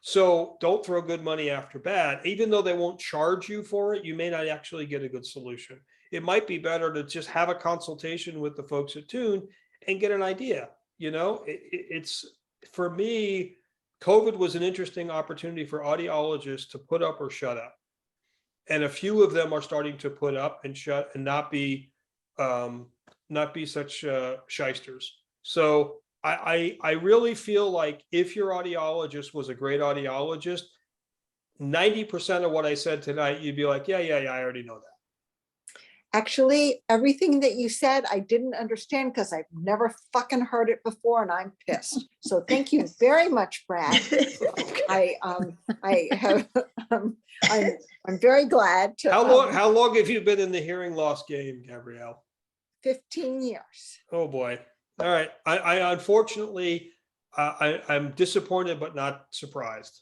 So don't throw good money after bad. Even though they won't charge you for it, you may not actually get a good solution. It might be better to just have a consultation with the folks at Tune and get an idea. You know, it's, for me, COVID was an interesting opportunity for audiologists to put up or shut up. And a few of them are starting to put up and shut and not be such shysters. So I really feel like if your audiologist was a great audiologist, 90% of what I said tonight, you'd be like, yeah, I already know that. Actually, everything that you said, I didn't understand because I've never fucking heard it before and I'm pissed. So thank you very much, Brad. I have, I'm very glad to. How long have you been in the hearing loss game, Gabrielle? 15 years. Oh boy. All right. I unfortunately, I'm disappointed, but not surprised.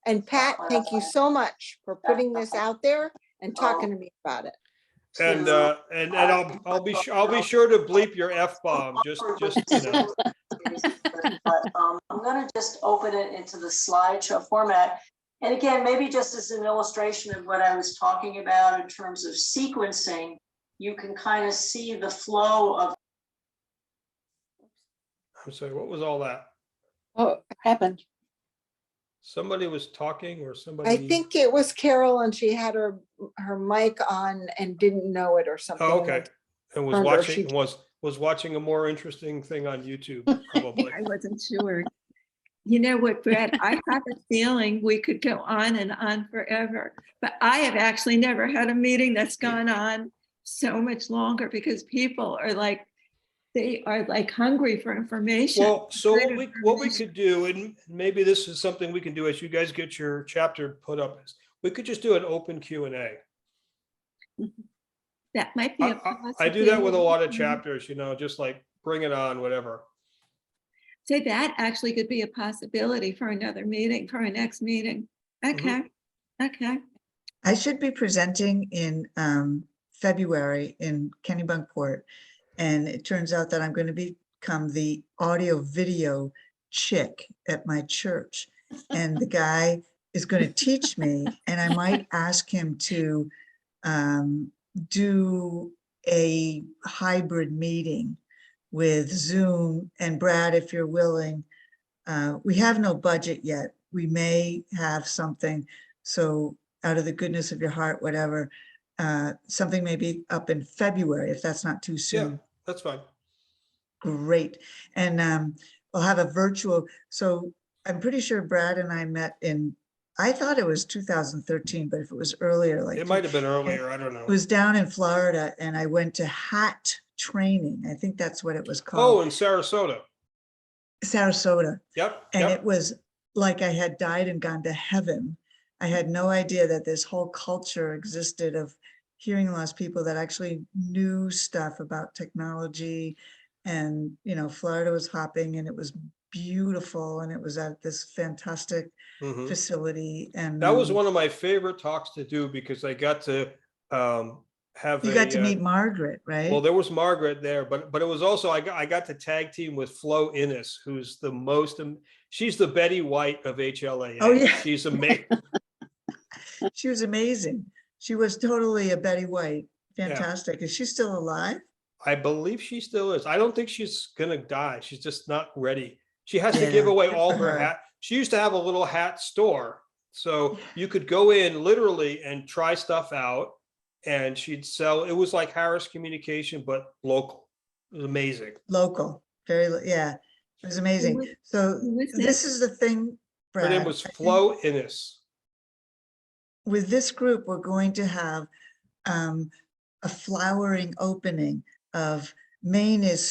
And Pat, thank you so much for putting this out there and talking to me about it. And I'll be sure to bleep your F-bomb, just you know. But I'm going to just open it into the slideshow format. And again, maybe just as an illustration of what I was talking about in terms of sequencing, you can kind of see the flow of. I'm sorry, what was all that? Oh, it happened. Somebody was talking or somebody? I think it was Carol and she had her mic on and didn't know it or something. Oh, okay. And was Turned her, she- watching a more interesting thing on YouTube, probably. I wasn't sure. You know what, Brett, I have a feeling we could go on and on forever, but I have actually never had a meeting that's gone on so much longer because people are like, they are like hungry for information. Well, so Great what we information. could do, and maybe this is something we can do as you guys get your chapter put up, is we could just do an open Q&A. That might be a I do that with a lot of possibility. chapters, you know, just like bring it on, whatever. So that actually could be a possibility for another meeting, for our next meeting. Okay, okay. I should be presenting in February in Kennebunkport. And it turns out that I'm going to become the audio video chick at my church. And the guy is going to teach me, and I might ask him to do a hybrid meeting with Zoom. And Brad, if you're willing, we have no budget yet. We may have something. So out of the goodness of your heart, whatever, something may be up in February, if that's not too soon. Yeah, that's fine. Great. And we'll have a virtual. So I'm pretty sure Brad and I met in I thought it was 2013, but if it was earlier, like It might have been earlier, I don't it know. was down in Florida, and I went to hat training. I think that's what it was Oh, called, in Sarasota. Sarasota. Yep, And it yep. was like I had died and gone to heaven. I had no idea that this whole culture existed of hearing loss people that actually knew stuff about technology. And, you know, Florida was hopping, and it was beautiful, and it was at this fantastic Mhm. facility. And That was one of my favorite talks to do because I got to have you got to a, meet Margaret, well, right? there was Margaret there, but it was also, I got to tag team with Flo Innes, who's the most, she's the Betty White of HLAA. Oh, yeah. She's amazing. She was amazing. She was totally a Betty White. Yeah. Fantastic. Is she still alive? I believe she still is. I don't think she's gonna die. She's just not ready. She has to Yeah, give away good all for her her. hat. She used to have a little hat store. So you could go in literally and try stuff out, and she'd sell, it was like Harris Communication, but local. It was amazing. Local, yeah, it was amazing. was- So who was this this? is the thing, Her name Brad. was I think Flo Innes. with this group, we're going to have a flowering opening of Maine is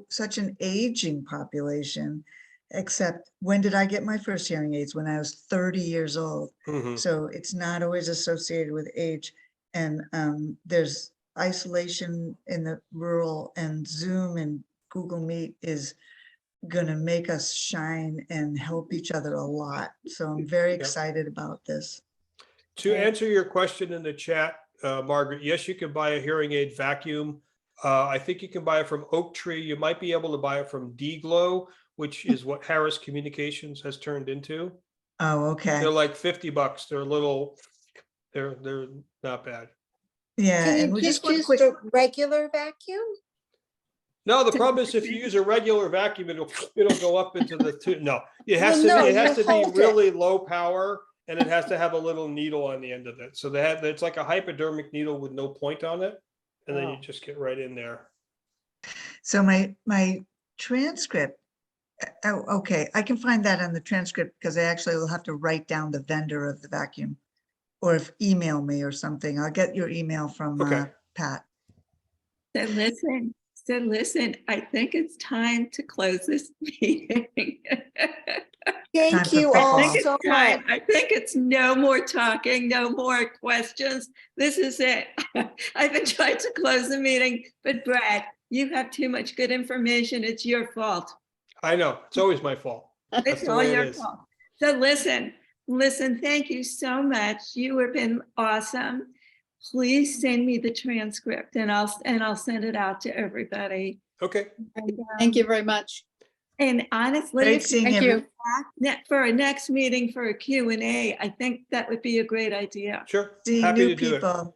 such an aging population, except when did I get my first hearing aids? When I was 30 years old. Mhm. So it's not always associated with age. And there's isolation in the rural, and Zoom and Google Meet is going to make us shine and help each other a lot. So I'm very excited about this. To answer your question in the chat, Margaret, yes, you can buy a hearing aid vacuum. I think you can buy it from Oak Tree. You might be able to buy it from D-Glow, which is what Harris Communications has turned into. Oh, okay. They're like $50. They're a little, they're not bad. Yeah, Can and you we just just want use quick. a regular vacuum? No, the problem is if you use a regular vacuum, it'll go up into the tube. No, it has Well, to be, no, it has you to be hold it. really low power, and it has to have a little needle on the end of it. So it's like a hypodermic needle with no point on it, and then you Oh. just get right in there. So my transcript, oh, okay, I can find that on the transcript because I actually will have to write down the vendor of the vacuum, or if email me or something. I'll get your email from Okay. Pat. So listen, I think it's time to close this meeting. Time Thank for you all football. so much. I think it's no more talking, no more questions. This is it. I've been trying to close the meeting, but Brad, you have too much good information. It's your fault. I know, it's always my fault. That's It's the all way it your is. fault. So listen, thank you so much. You have been awesome. Please send me the transcript, and I'll send it out to everybody. Okay, And, Thank you very much. And honestly, Great if seeing Thank everyone. you. for our next meeting for a Q&A, I think that would be a great idea. sure. Seeing Happy new to do it. people.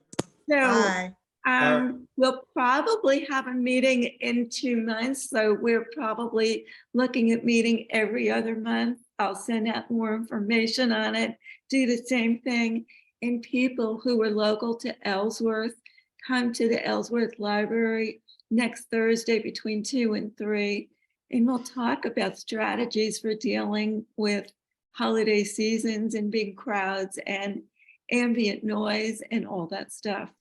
So Bye. right. we'll probably have a meeting in 2 months. So we're probably looking at meeting every other month. I'll send out more information on it, do the same thing. And people who are local to Ellsworth, come to the Ellsworth Library next Thursday between 2 and 3. And we'll talk about strategies for dealing with holiday seasons and big crowds and ambient noise and all that stuff.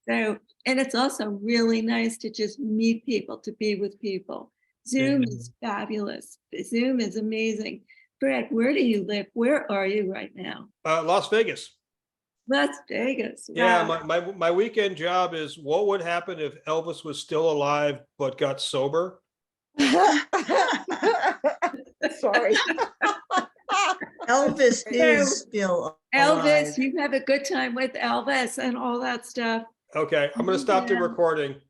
So, and it's also really nice to just meet people, to be with people. Zoom is fabulous. Zoom is amazing. Brad, where do you live? Where are you right now? Las Vegas. Las Vegas. Yeah, Wow. my weekend job is what would happen if Elvis was still alive but got sober? Sorry. Elvis is still alive. Elvis, you have a good time with Elvis and all that stuff. Okay, I'm gonna stop the Yeah. recording.